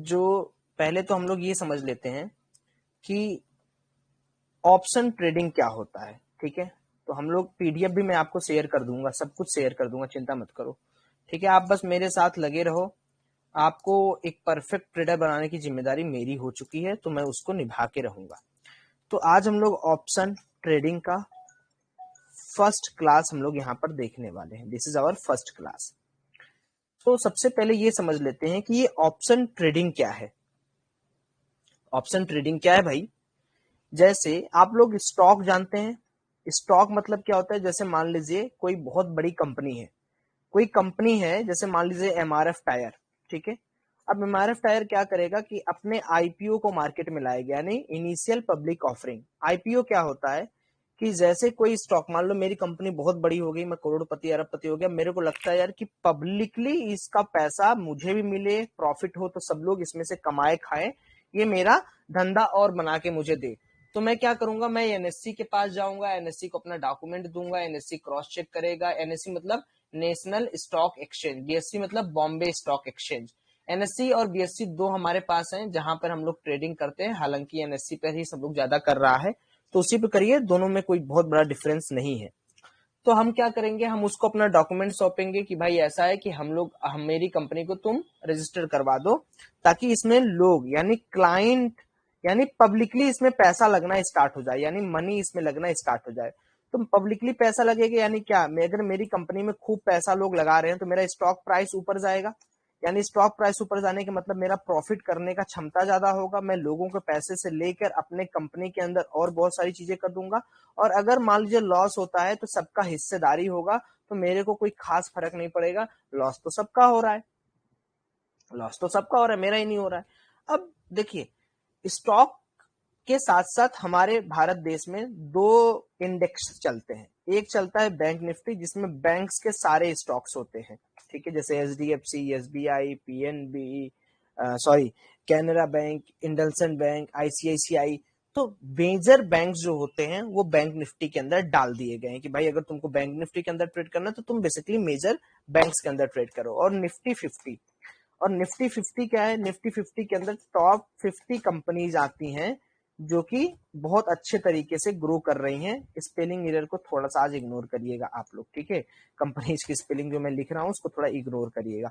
जो पहले तो हम लोग ये समझ लेते हैं कि ऑप्शन ट्रेडिंग क्या होता है। ठीक है, तो हम लोग पीडीएफ भी मैं आपको शेयर कर दूंगा, सब कुछ शेयर कर दूंगा, चिंता मत करो। ठीक है, आप बस मेरे साथ लगे रहो। आपको एक परफेक्ट ट्रेडर बनाने की जिम्मेदारी मेरी हो चुकी है, तो मैं उसको निभा के रहूंगा। तो आज हम लोग ऑप्शन ट्रेडिंग का फर्स्ट क्लास हम लोग यहाँ पर देखने वाले हैं। This is our first class. तो सबसे पहले ये समझ लेते हैं कि ये ऑप्शन ट्रेडिंग क्या है। ऑप्शन ट्रेडिंग क्या है भाई? जैसे आप लोग स्टॉक जानते हैं। स्टॉक मतलब क्या होता है? जैसे मान लीजिए कोई बहुत बड़ी कंपनी है, कोई कंपनी है, जैसे मान लीजिए एमआरएफ टायर। ठीक है, अब एमआरएफ टायर क्या करेगा कि अपने आईपीओ को मार्केट में लाएगा, यानी इनिशियल पब्लिक ऑफरिंग। आईपीओ क्या होता है कि जैसे कोई स्टॉक, मान लो मेरी कंपनी बहुत बड़ी हो गई, मैं करोड़पति अरबपति हो गया, मेरे को लगता है यार कि पब्लिकली इसका पैसा मुझे भी मिले, प्रॉफिट हो तो सब लोग इसमें से कमाए खाएं, ये मेरा धंधा और बना के मुझे दे। तो मैं क्या करूंगा, मैं एनएससी के पास जाऊंगा, एनएससी को अपना डॉक्यूमेंट दूंगा, एनएससी क्रॉस चेक करेगा। एनएससी मतलब नेशनल स्टॉक एक्सचेंज, बीएससी मतलब बॉम्बे स्टॉक एक्सचेंज। एनएससी और बीएससी दो हमारे पास हैं जहां पर हम लोग ट्रेडिंग करते हैं। हालांकि एनएससी पर ही सब लोग ज्यादा कर रहा है, तो उसी पे करिए, दोनों में कोई बहुत बड़ा डिफरेंस नहीं है। तो हम क्या करेंगे, हम उसको अपना डॉक्यूमेंट सौंपेंगे कि भाई ऐसा है कि हम मेरी कंपनी को तुम रजिस्टर करवा दो, ताकि इसमें लोग यानी क्लाइंट यानी पब्लिकली इसमें पैसा लगना स्टार्ट हो जाए, यानी मनी इसमें लगना स्टार्ट हो जाए। तो पब्लिकली पैसा लगेगा यानी क्या, मैं अगर मेरी कंपनी में खूब पैसा लोग लगा रहे हैं तो मेरा स्टॉक प्राइस ऊपर जाएगा, यानी स्टॉक प्राइस ऊपर जाने के मतलब मेरा प्रॉफिट करने का क्षमता ज्यादा होगा। मैं लोगों के पैसे से लेकर अपने कंपनी के अंदर और बहुत सारी चीजें कर दूंगा। और अगर मान लीजिए लॉस होता है तो सबका हिस्सेदारी होगा, तो मेरे को कोई खास फर्क नहीं पड़ेगा। लॉस तो सबका हो रहा है, लॉस तो सबका हो रहा है, मेरा ही नहीं हो रहा है। अब देखिए, स्टॉक के साथ साथ हमारे भारत देश में दो इंडेक्स चलते हैं। एक चलता है बैंक निफ्टी, जिसमें बैंक्स के सारे स्टॉक्स होते हैं। ठीक है, जैसे HDFC, SBI, PNB, sorry Canara bank, इंडलसन बैंक, आईसीआईसीआई। तो मेजर बैंक जो होते हैं वो बैंक निफ्टी के अंदर डाल दिए गए हैं कि भाई अगर तुमको बैंक निफ्टी के अंदर ट्रेड करना है तो तुम बेसिकली मेजर बैंक्स के अंदर ट्रेड करो। और निफ्टी 50, और निफ्टी 50 क्या है, निफ्टी 50 के अंदर टॉप 50 कंपनीज आती हैं जो कि बहुत अच्छे तरीके से ग्रो कर रही हैं। स्पेलिंग एरर को थोड़ा सा आज इग्नोर करिएगा आप लोग, ठीक है? कंपनीज की स्पेलिंग जो मैं लिख रहा हूं उसको थोड़ा इग्नोर करिएगा।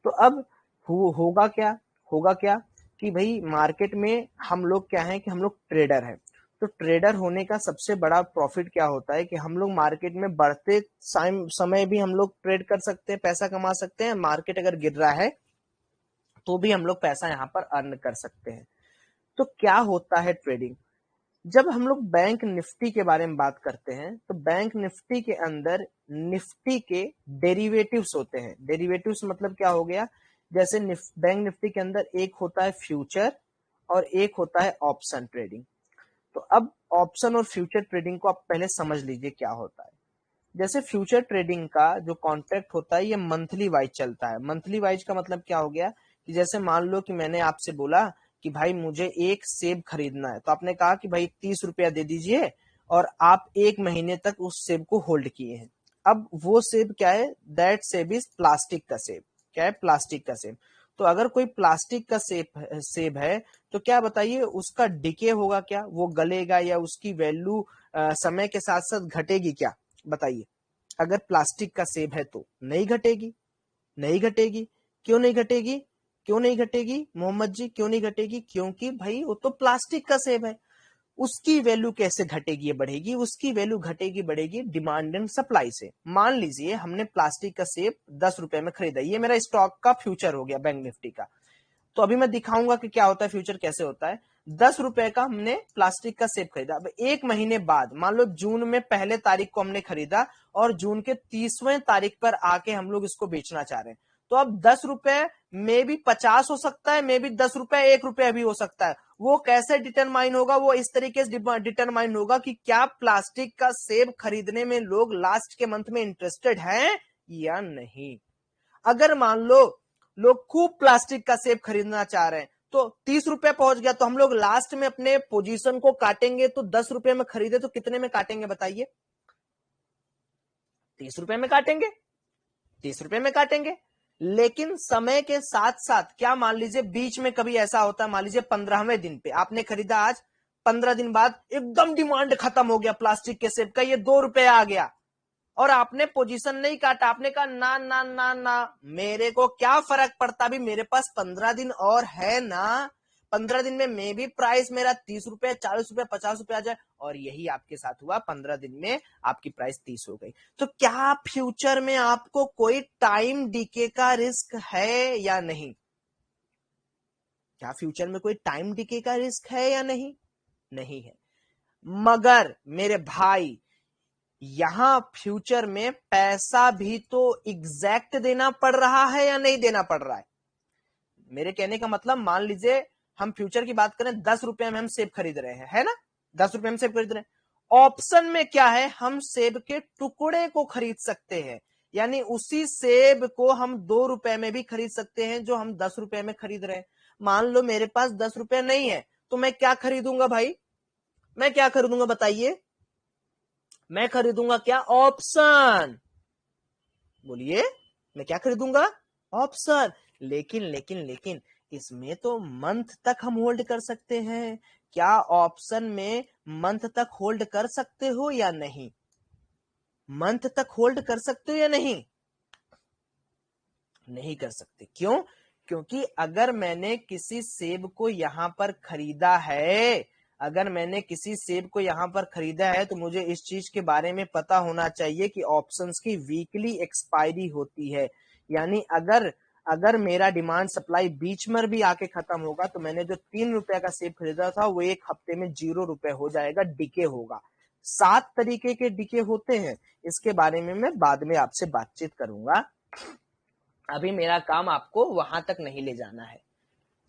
तो अब होगा क्या, होगा क्या कि भाई मार्केट में हम लोग क्या है कि हम लोग ट्रेडर हैं। तो ट्रेडर होने का सबसे बड़ा प्रॉफिट क्या होता है कि हम लोग मार्केट में बढ़ते समय भी हम लोग ट्रेड कर सकते हैं, पैसा कमा सकते हैं। मार्केट अगर गिर रहा है तो भी हम लोग पैसा यहाँ पर अर्न कर सकते हैं। तो क्या होता है ट्रेडिंग? जब हम लोग बैंक निफ्टी के बारे में बात करते हैं तो बैंक निफ्टी के अंदर निफ्टी के डेरिवेटिव्स होते हैं। डेरिवेटिव्स मतलब क्या हो गया, जैसे बैंक निफ्टी के अंदर एक होता है फ्यूचर और एक होता है ऑप्शन ट्रेडिंग। तो अब ऑप्शन और फ्यूचर ट्रेडिंग को आप पहले समझ लीजिए क्या होता है। जैसे फ्यूचर ट्रेडिंग का जो कॉन्ट्रैक्ट होता है ये मंथली वाइज चलता है। मंथली वाइज का मतलब क्या हो गया कि जैसे मान लो कि मैंने आपसे बोला कि भाई मुझे एक सेब खरीदना है, तो आपने कहा कि भाई 30 रुपया दे दीजिए, और आप 1 महीने तक उस सेब को होल्ड किए हैं। अब वो सेब क्या है, दैट सेब इज प्लास्टिक का सेब। क्या है? प्लास्टिक का सेब। तो अगर कोई प्लास्टिक का सेब है तो क्या बताइए उसका डिके होगा क्या, वो गलेगा या उसकी वैल्यू समय के साथ साथ घटेगी क्या? बताइए। अगर प्लास्टिक का सेब है तो नहीं घटेगी, नहीं घटेगी। क्यों नहीं घटेगी? क्यों नहीं घटेगी मोहम्मद जी, क्यों नहीं घटेगी? क्योंकि भाई वो तो प्लास्टिक का सेब है। उसकी वैल्यू कैसे घटेगी या बढ़ेगी? उसकी वैल्यू घटेगी बढ़ेगी डिमांड एंड सप्लाई से। मान लीजिए हमने प्लास्टिक का सेब 10 रुपए में खरीदा, ये मेरा स्टॉक का फ्यूचर हो गया बैंक निफ्टी का। तो अभी मैं दिखाऊंगा कि क्या होता है फ्यूचर, कैसे होता है। 10 रुपए का हमने प्लास्टिक का सेब खरीदा। अब 1 महीने बाद, मान लो जून में 1 तारीख को हमने खरीदा और जून के 30वें तारीख पर आके हम लोग इसको बेचना चाह रहे हैं। तो अब 10 रुपए में भी 50 हो सकता है, में भी 10 रुपए 1 रुपया भी हो सकता है। वो कैसे डिटरमाइन होगा? वो इस तरीके से डिटरमाइन होगा कि क्या प्लास्टिक का सेब खरीदने में लोग लास्ट के मंथ में इंटरेस्टेड हैं या नहीं। अगर मान लो लोग खूब प्लास्टिक का सेब खरीदना चाह रहे हैं तो 30 रुपए पहुंच गया, तो हम लोग लास्ट में अपने पोजीशन को काटेंगे तो 10 रुपए में खरीदे तो कितने में काटेंगे बताइए? 30 रुपए में काटेंगे, 30 रुपए में काटेंगे। लेकिन समय के साथ साथ क्या, मान लीजिए बीच में कभी ऐसा होता है, मान लीजिए 15वें दिन पे आपने खरीदा, आज 15 दिन बाद एकदम डिमांड खत्म हो गया प्लास्टिक के सेब का, ये 2 रुपए आ गया और आपने पोजीशन नहीं काटा, आपने कहा ना ना ना ना, मेरे को क्या फर्क पड़ता, भी मेरे पास 15 दिन और है ना, 15 दिन में मे भी प्राइस मेरा 30 रुपए 40 रुपए 50 रुपए आ जाए, और यही आपके साथ हुआ, 15 दिन में आपकी प्राइस 30 हो गई। तो क्या फ्यूचर में आपको कोई टाइम डीके का रिस्क है या नहीं? क्या फ्यूचर में कोई टाइम डीके का रिस्क है या नहीं? नहीं है। मगर मेरे भाई, यहां फ्यूचर में पैसा भी तो एग्जैक्ट देना पड़ रहा है या नहीं देना पड़ रहा है? मेरे कहने का मतलब, मान लीजिए हम फ्यूचर की बात करें, 10 रुपए में हम सेब खरीद रहे हैं, है ना, 10 रुपए में सेब खरीद रहे हैं। ऑप्शन में क्या है, हम सेब के टुकड़े को खरीद सकते हैं, यानी उसी सेब को हम 2 रुपए में भी खरीद सकते हैं जो हम 10 रुपए में खरीद रहे हैं। मान लो मेरे पास 10 रुपए नहीं है, तो मैं क्या खरीदूंगा भाई, मैं क्या खरीदूंगा बताइए? मैं खरीदूंगा क्या? ऑप्शन। बोलिए, मैं क्या खरीदूंगा? ऑप्शन। लेकिन लेकिन लेकिन इसमें तो मंथ तक हम होल्ड कर सकते हैं। क्या ऑप्शन में मंथ तक होल्ड कर सकते हो या नहीं? मंथ तक होल्ड कर सकते हो या नहीं? नहीं कर सकते। क्यों? क्योंकि अगर मैंने किसी सेब को यहां पर खरीदा है, अगर मैंने किसी सेब को यहां पर खरीदा है, तो मुझे इस चीज के बारे में पता होना चाहिए कि ऑप्शंस की वीकली एक्सपायरी होती है। यानी अगर अगर मेरा डिमांड सप्लाई बीच में भी आके खत्म होगा, तो मैंने जो 3 रुपए का सेब खरीदा था वो 1 हफ्ते में 0 रुपए हो जाएगा, डिके होगा। 7 तरीके के डिके होते हैं, इसके बारे में मैं बाद में आपसे बातचीत करूंगा। अभी मेरा काम आपको वहां तक नहीं ले जाना है।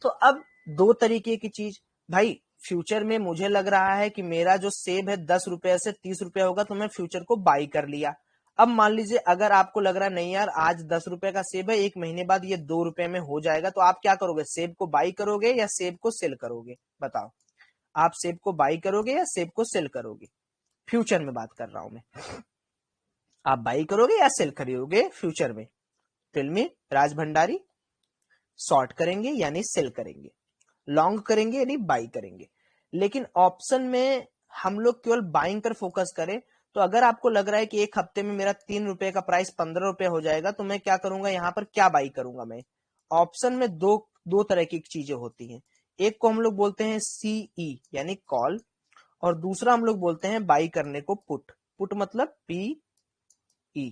तो अब 2 तरीके की चीज, भाई फ्यूचर में मुझे लग रहा है कि मेरा जो सेब है 10 रुपए से 30 रुपए होगा, तो मैं फ्यूचर को बाई कर लिया। अब मान लीजिए अगर आपको लग रहा है नहीं यार, आज 10 रुपए का सेब है, 1 महीने बाद ये 2 रुपए में हो जाएगा, तो आप क्या करोगे? सेब को बाई करोगे या सेब को सेल करोगे? बताओ, आप सेब को बाई करोगे या सेब को सेल करोगे? फ्यूचर में बात कर रहा हूं मैं। आप बाई करोगे या सेल करोगे फ्यूचर में? टेल मी राज भंडारी। शॉर्ट करेंगे यानी सेल करेंगे, लॉन्ग करेंगे यानी बाई करेंगे। लेकिन ऑप्शन में हम लोग केवल बाइंग पर फोकस करें, तो अगर आपको लग रहा है कि 1 हफ्ते में मेरा 3 रुपए का प्राइस 15 रुपए हो जाएगा, तो मैं क्या करूंगा, यहां पर क्या बाई करूंगा मैं? ऑप्शन में दो तरह की चीजें होती हैं। एक को हम लोग बोलते हैं सीई यानी कॉल, और दूसरा हम लोग बोलते हैं बाई करने को पुट। पुट मतलब PE।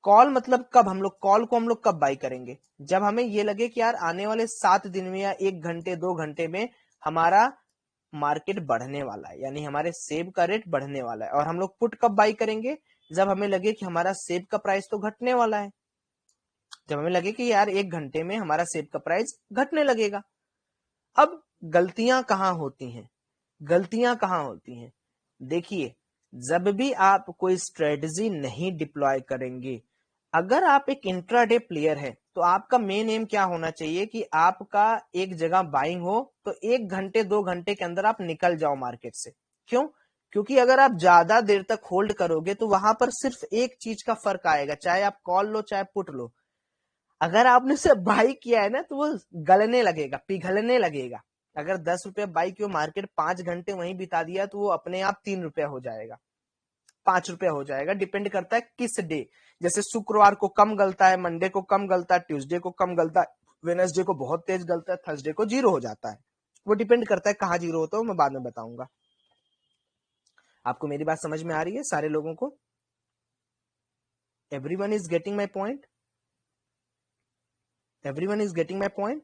कॉल मतलब कब, हम लोग कॉल को हम लोग कब बाई करेंगे? जब हमें ये लगे कि यार आने वाले 7 दिन में या 1 घंटे 2 घंटे में हमारा मार्केट बढ़ने वाला है, यानी हमारे सेब का रेट बढ़ने वाला है। और हम लोग पुट कब बाई करेंगे? जब हमें लगे कि हमारा सेब का प्राइस तो घटने वाला है, जब हमें लगे कि यार 1 घंटे में हमारा सेब का प्राइस घटने लगेगा। अब गलतियां कहां होती हैं? गलतियां कहां होती हैं? देखिए, जब भी आप कोई स्ट्रेटजी नहीं डिप्लॉय करेंगे, अगर आप एक इंट्राडे प्लेयर है, तो आपका मेन एम क्या होना चाहिए कि आपका एक जगह बाइंग हो, तो 1 घंटे 2 घंटे के अंदर आप निकल जाओ मार्केट से। क्यों? क्योंकि अगर आप ज्यादा देर तक होल्ड करोगे, तो वहां पर सिर्फ एक चीज का फर्क आएगा, चाहे आप कॉल लो चाहे पुट लो। अगर आपने से बाई किया है ना, तो वो गलने लगेगा, पिघलने लगेगा। अगर 10 रुपए बाई की मार्केट 5 घंटे वहीं बिता दिया, तो वो अपने आप 3 रुपया हो जाएगा, 5 रुपया हो जाएगा। डिपेंड करता है किस डे। जैसे शुक्रवार को कम गलता है, मंडे को कम गलता है, ट्यूसडे को कम गलता है, वेडनेसडे को बहुत तेज गलता है, थर्सडे को 0 हो जाता है। वो डिपेंड करता है कहाँ 0 होता है, मैं बाद में बताऊंगा। आपको मेरी बात समझ में आ रही है सारे लोगों को? Everyone is getting my point? Everyone is getting my point?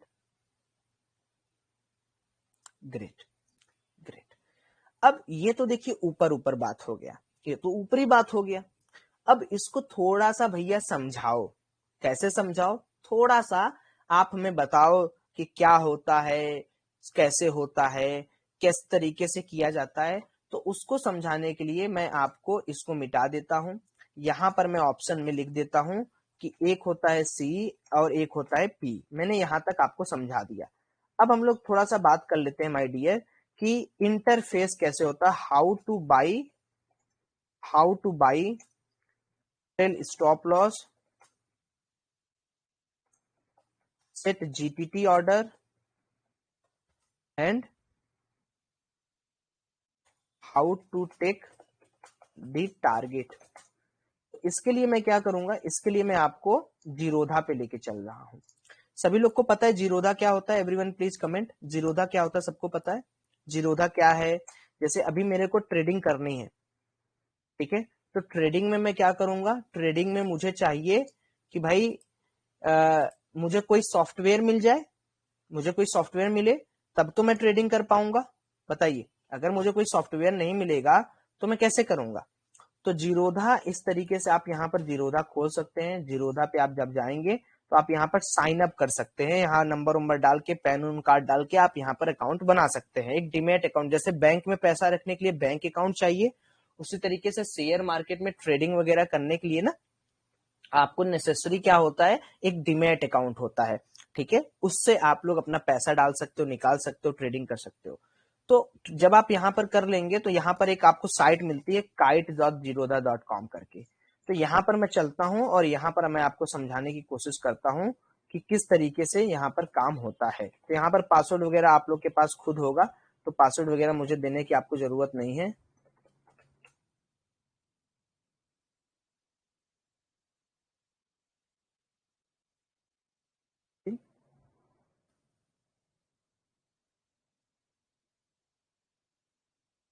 Great, great. अब ये तो देखिए ऊपर ऊपर बात हो गया, ये तो ऊपरी बात हो गया। अब इसको थोड़ा सा भैया समझाओ। कैसे समझाओ? थोड़ा सा आप हमें बताओ कि क्या होता है, कैसे होता है, किस तरीके से किया जाता है। तो उसको समझाने के लिए मैं आपको इसको मिटा देता हूं। यहां पर मैं ऑप्शन में लिख देता हूं कि एक होता है सी और एक होता है पी। मैंने यहां तक आपको समझा दिया। अब हम लोग थोड़ा सा बात कर लेते हैं माय डियर कि इंटरफेस कैसे होता है, how to buy, stop loss, set GTT order and how to take the target. इसके लिए मैं क्या करूंगा, इसके लिए मैं आपको जीरोधा पे लेके चल रहा हूं। सभी लोग को पता है जीरोधा क्या होता है? एवरीवन प्लीज कमेंट, जीरोधा क्या होता है? सबको पता है जीरोधा क्या है? जैसे अभी मेरे को ट्रेडिंग करनी है, ठीक है, तो ट्रेडिंग में मैं क्या करूंगा, ट्रेडिंग में मुझे चाहिए कि भाई मुझे कोई सॉफ्टवेयर मिल जाए, मुझे कोई सॉफ्टवेयर मिले तब तो मैं ट्रेडिंग कर पाऊंगा। बताइए, अगर मुझे कोई सॉफ्टवेयर नहीं मिलेगा तो मैं कैसे करूंगा? तो जीरोधा इस तरीके से आप यहाँ पर जीरोधा खोल सकते हैं। जीरोधा पे आप जब जाएंगे तो आप यहाँ पर साइन अप कर सकते हैं, यहाँ नंबर उम्बर डाल के, पैन उन कार्ड डाल के आप यहाँ पर अकाउंट बना सकते हैं, एक डीमैट अकाउंट। जैसे बैंक में पैसा रखने के लिए बैंक अकाउंट चाहिए, उसी तरीके से शेयर मार्केट में ट्रेडिंग वगैरह करने के लिए ना आपको नेसेसरी क्या होता है, एक डीमैट अकाउंट होता है, ठीक है, उससे आप लोग अपना पैसा डाल सकते हो, निकाल सकते हो, ट्रेडिंग कर सकते हो। तो जब आप यहाँ पर कर लेंगे तो यहाँ पर एक आपको साइट मिलती है kite.zerodha.com करके। तो यहाँ पर मैं चलता हूँ और यहाँ पर मैं आपको समझाने की कोशिश करता हूँ कि किस तरीके से यहाँ पर काम होता है। तो यहाँ पर पासवर्ड वगैरह आप लोग के पास खुद होगा, तो पासवर्ड वगैरह मुझे देने की आपको जरूरत नहीं है।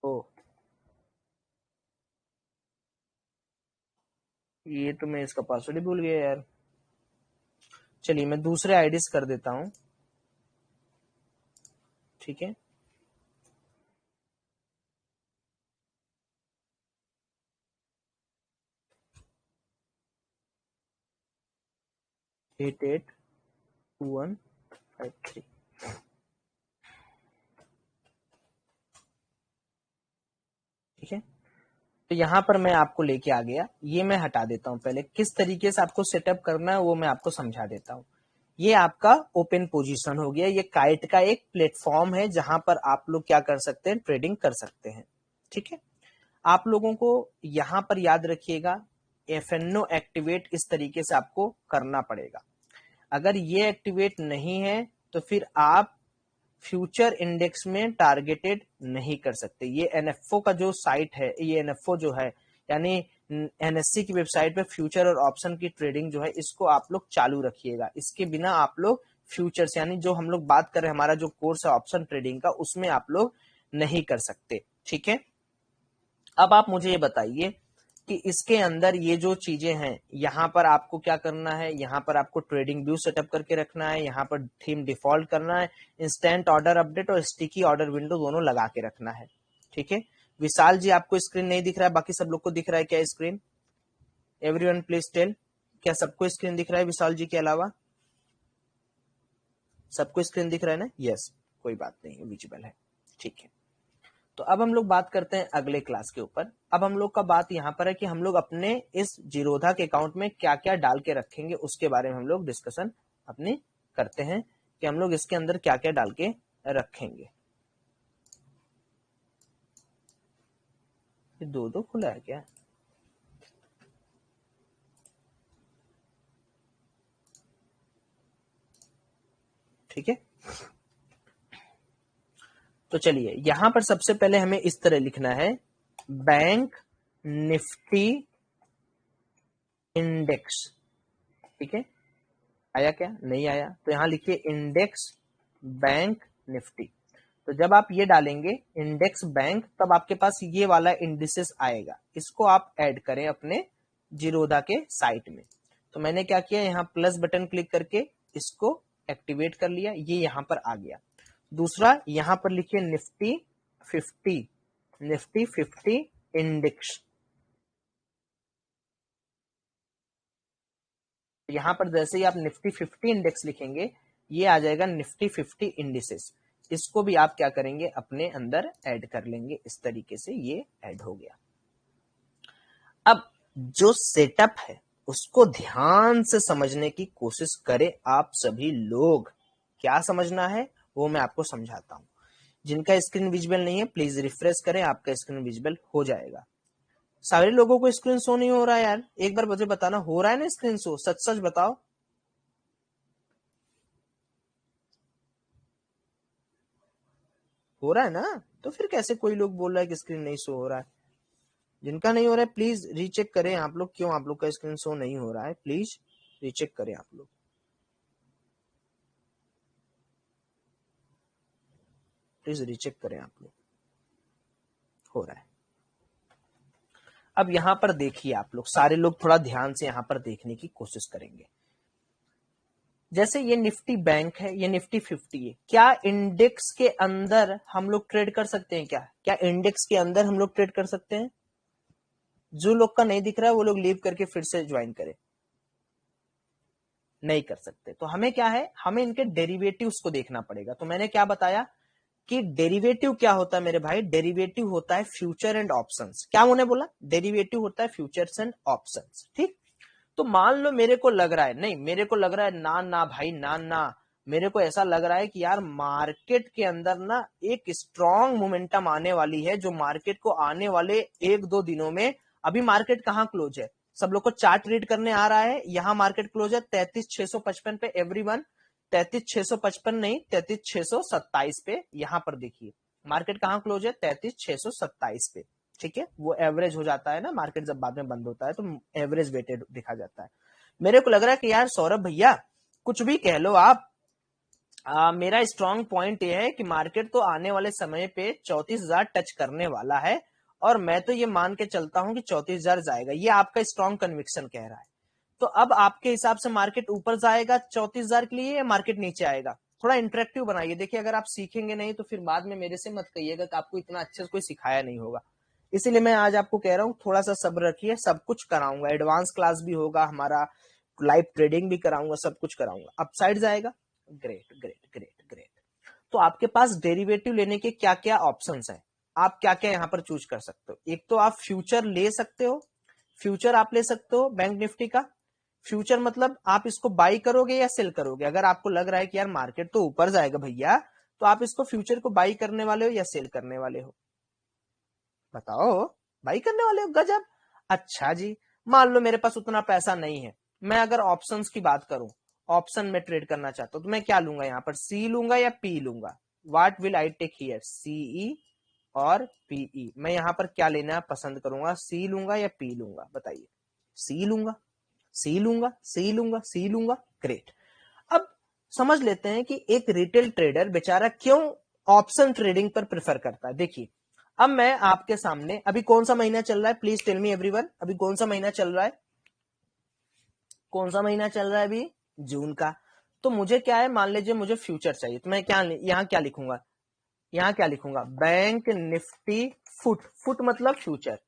ओ, ये तो मैं इसका पासवर्ड ही भूल गया यार। चलिए मैं दूसरे आईडीज कर देता हूँ, ठीक है। Eight eight two one five three, ठीक है। तो यहाँ पर मैं आपको लेके आ गया, ये मैं हटा देता हूँ। पहले किस तरीके से आपको सेटअप करना है वो मैं आपको समझा देता हूँ। ये आपका ओपन पोजीशन हो गया, ये काइट का एक प्लेटफॉर्म है जहां पर आप लोग क्या कर सकते हैं, ट्रेडिंग कर सकते हैं, ठीक है। आप लोगों को यहाँ पर याद रखिएगा, एफएनओ एक्टिवेट इस तरीके से आपको करना पड़ेगा। अगर ये एक्टिवेट नहीं है तो फिर आप फ्यूचर इंडेक्स में टारगेटेड नहीं कर सकते। ये एनएफओ का जो साइट है, ये एनएफओ जो है यानी एनएससी की वेबसाइट पे फ्यूचर और ऑप्शन की ट्रेडिंग जो है इसको आप लोग चालू रखिएगा। इसके बिना आप लोग फ्यूचर्स यानी जो हम लोग बात कर रहे हैं, हमारा जो कोर्स है ऑप्शन ट्रेडिंग का, उसमें आप लोग नहीं कर सकते, ठीक है। अब आप मुझे ये बताइए कि इसके अंदर ये जो चीजें हैं, यहाँ पर आपको क्या करना है, यहाँ पर आपको ट्रेडिंग व्यू सेटअप करके रखना है, यहाँ पर थीम डिफॉल्ट करना है, इंस्टेंट ऑर्डर अपडेट और स्टिकी ऑर्डर विंडो दोनों लगा के रखना है, ठीक है। विशाल जी आपको स्क्रीन नहीं दिख रहा है, बाकी सब लोग को दिख रहा है क्या स्क्रीन? एवरीवन प्लीज टेल, क्या सबको स्क्रीन दिख रहा है विशाल जी के अलावा? सबको स्क्रीन दिख रहा है ना? यस, कोई बात नहीं, विजिबल है, ठीक है। तो अब हम लोग बात करते हैं अगले क्लास के ऊपर। अब हम लोग का बात यहाँ पर है कि हम लोग अपने इस जीरोधा के अकाउंट में क्या क्या डाल के रखेंगे, उसके बारे में हम लोग डिस्कशन अपनी करते हैं कि हम लोग इसके अंदर क्या क्या डाल के रखेंगे। दो दो खुला है क्या? ठीक है, तो चलिए यहां पर सबसे पहले हमें इस तरह लिखना है, बैंक निफ्टी इंडेक्स, ठीक है। आया क्या? नहीं आया, तो यहां लिखिए इंडेक्स बैंक निफ्टी। तो जब आप ये डालेंगे इंडेक्स बैंक, तब आपके पास ये वाला इंडिसेस आएगा, इसको आप ऐड करें अपने जीरोधा के साइट में। तो मैंने क्या किया, यहाँ प्लस बटन क्लिक करके इसको एक्टिवेट कर लिया, ये यहाँ पर आ गया। दूसरा यहाँ पर लिखिए निफ्टी 50, निफ्टी 50 इंडेक्स। यहाँ पर जैसे ही आप निफ्टी 50 इंडेक्स लिखेंगे, ये आ जाएगा निफ्टी 50 इंडिसेस। इसको भी आप क्या करेंगे, अपने अंदर ऐड कर लेंगे, इस तरीके से ये ऐड हो गया। अब जो सेटअप है उसको ध्यान से समझने की कोशिश करें आप सभी लोग। क्या समझना है वो मैं आपको समझाता हूं। जिनका स्क्रीन विजिबल नहीं है प्लीज रिफ्रेश करें, आपका स्क्रीन विजिबल हो जाएगा। सारे लोगों को स्क्रीन शो नहीं हो रहा है यार, एक बार मुझे बताना, हो रहा है ना स्क्रीन शो? सच सच बताओ। हो रहा है ना? तो फिर कैसे कोई लोग बोल रहा है कि स्क्रीन नहीं शो हो रहा है? जिनका नहीं हो रहा है प्लीज रीचेक करें आप लोग, क्यों आप लोग का स्क्रीन शो नहीं हो रहा है, प्लीज रीचेक करें आप लोग, प्लीज रीचेक करें आप लोग, हो रहा है। अब यहां पर देखिए आप लोग, सारे लोग थोड़ा ध्यान से यहां पर देखने की कोशिश करेंगे। जैसे ये निफ्टी बैंक है, ये निफ्टी 50 है, क्या इंडेक्स के अंदर हम लोग ट्रेड कर सकते हैं? क्या इंडेक्स के अंदर हम लोग ट्रेड कर सकते हैं? जो लोग का नहीं दिख रहा है वो लोग लीव करके फिर से ज्वाइन करें। नहीं कर सकते। तो हमें क्या है, हमें इनके डेरिवेटिव्स को देखना पड़ेगा। तो मैंने क्या बताया कि डेरिवेटिव क्या होता है मेरे भाई, डेरिवेटिव होता है फ्यूचर एंड ऑप्शंस। क्या उन्होंने बोला? डेरिवेटिव होता है फ्यूचर्स एंड ऑप्शंस, ठीक। तो मान लो मेरे को लग रहा है, नहीं मेरे को लग रहा है, ना ना भाई ना ना, मेरे को ऐसा लग रहा है कि यार मार्केट के अंदर ना एक स्ट्रॉन्ग मोमेंटम आने वाली है, जो मार्केट को आने वाले 1-2 दिनों में, अभी मार्केट कहाँ क्लोज है, सब लोग को चार्ट रीड करने आ रहा है। यहाँ मार्केट क्लोज है 33,655 पे एवरीवन, 33,655 नहीं 33,627 पे। यहां पर देखिए मार्केट कहाँ क्लोज है, 33,627 पे, ठीक है। वो एवरेज हो जाता है ना, मार्केट जब बाद में बंद होता है तो एवरेज वेटेड दिखा जाता है। मेरे को लग रहा है कि यार सौरभ भैया कुछ भी कह लो आप, मेरा स्ट्रॉन्ग पॉइंट ये है कि मार्केट तो आने वाले समय पे 34,000 टच करने वाला है, और मैं तो ये मान के चलता हूं कि 34,000 जाएगा। ये आपका स्ट्रॉन्ग कन्विक्शन कह रहा है। तो अब आपके हिसाब से मार्केट ऊपर जाएगा 34,000 के लिए, या मार्केट नीचे आएगा? थोड़ा इंटरेक्टिव बनाइए। देखिए अगर आप सीखेंगे नहीं तो फिर बाद में मेरे से मत कहिएगा कि आपको इतना अच्छे से कोई सिखाया नहीं होगा। इसीलिए मैं आज आपको कह रहा हूँ थोड़ा सा सब्र रखिए, सब कुछ कराऊंगा, एडवांस क्लास भी होगा हमारा, लाइव ट्रेडिंग भी कराऊंगा, सब कुछ कराऊंगा। अपसाइड जाएगा, ग्रेट ग्रेट ग्रेट ग्रेट। तो आपके पास डेरिवेटिव लेने के क्या क्या ऑप्शंस है, आप क्या क्या यहाँ पर चूज कर सकते हो। एक तो आप फ्यूचर ले सकते हो, फ्यूचर आप ले सकते हो बैंक निफ्टी का। फ्यूचर मतलब आप इसको बाई करोगे या सेल करोगे। अगर आपको लग रहा है कि यार मार्केट तो ऊपर जाएगा भैया, तो आप इसको फ्यूचर को बाई करने वाले हो या सेल करने वाले हो, बताओ। बाई करने वाले हो, गजब। अच्छा जी, मान लो मेरे पास उतना पैसा नहीं है, मैं अगर ऑप्शंस की बात करूं, ऑप्शन में ट्रेड करना चाहता हूं, तो मैं क्या लूंगा यहाँ पर, सी लूंगा या पी लूंगा? What will I take here, CE और पीई? मैं यहाँ पर क्या लेना पसंद करूंगा, सी लूंगा या पी लूंगा, बताइए। सी लूंगा, सी लूंगा, सी लूंगा, सी लूंगा, ग्रेट। अब समझ लेते हैं कि एक रिटेल ट्रेडर बेचारा क्यों ऑप्शन ट्रेडिंग पर प्रेफर करता है। देखिए अब मैं आपके सामने, अभी कौन सा महीना चल रहा है, प्लीज टेल मी एवरीवन, अभी कौन सा महीना चल रहा है, कौन सा महीना चल रहा है अभी, जून का। तो मुझे क्या है, मान लीजिए मुझे फ्यूचर चाहिए, तो मैं क्या यहाँ क्या लिखूंगा, यहाँ क्या लिखूंगा, बैंक निफ्टी फुट, फुट मतलब फ्यूचर।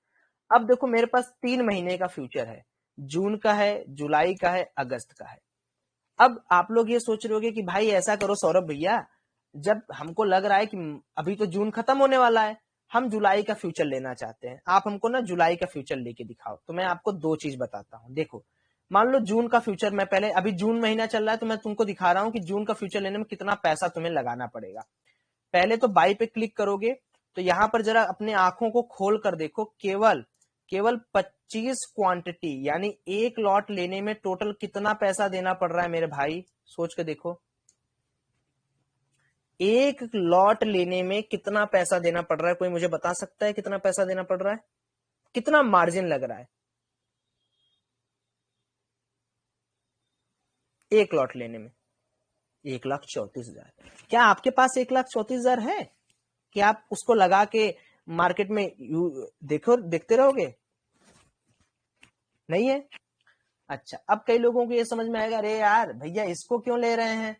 अब देखो मेरे पास 3 महीने का फ्यूचर है, जून का है, जुलाई का है, अगस्त का है। अब आप लोग ये सोच रहे होगे कि भाई ऐसा करो सौरभ भैया, जब हमको लग रहा है कि अभी तो जून खत्म होने वाला है, हम जुलाई का फ्यूचर लेना चाहते हैं, आप हमको ना जुलाई का फ्यूचर लेके दिखाओ। तो मैं आपको दो चीज बताता हूं, देखो मान लो जून का फ्यूचर, मैं पहले, अभी जून महीना चल रहा है तो मैं तुमको दिखा रहा हूं कि जून का फ्यूचर लेने में कितना पैसा तुम्हें लगाना पड़ेगा। पहले तो बाई पे क्लिक करोगे, तो यहां पर जरा अपने आंखों को खोल कर देखो, केवल केवल 25 क्वांटिटी यानी एक लॉट लेने में टोटल कितना पैसा देना पड़ रहा है मेरे भाई, सोच के देखो। एक लॉट लेने में कितना पैसा देना पड़ रहा है, कोई मुझे बता सकता है कितना पैसा देना पड़ रहा है, कितना मार्जिन लग रहा है एक लॉट लेने में? 1,34,000। क्या आपके पास 1,34,000 है कि आप उसको लगा के मार्केट में देखो देखते रहोगे? नहीं है। अच्छा, अब कई लोगों को ये समझ में आएगा, अरे यार भैया इसको क्यों ले रहे हैं,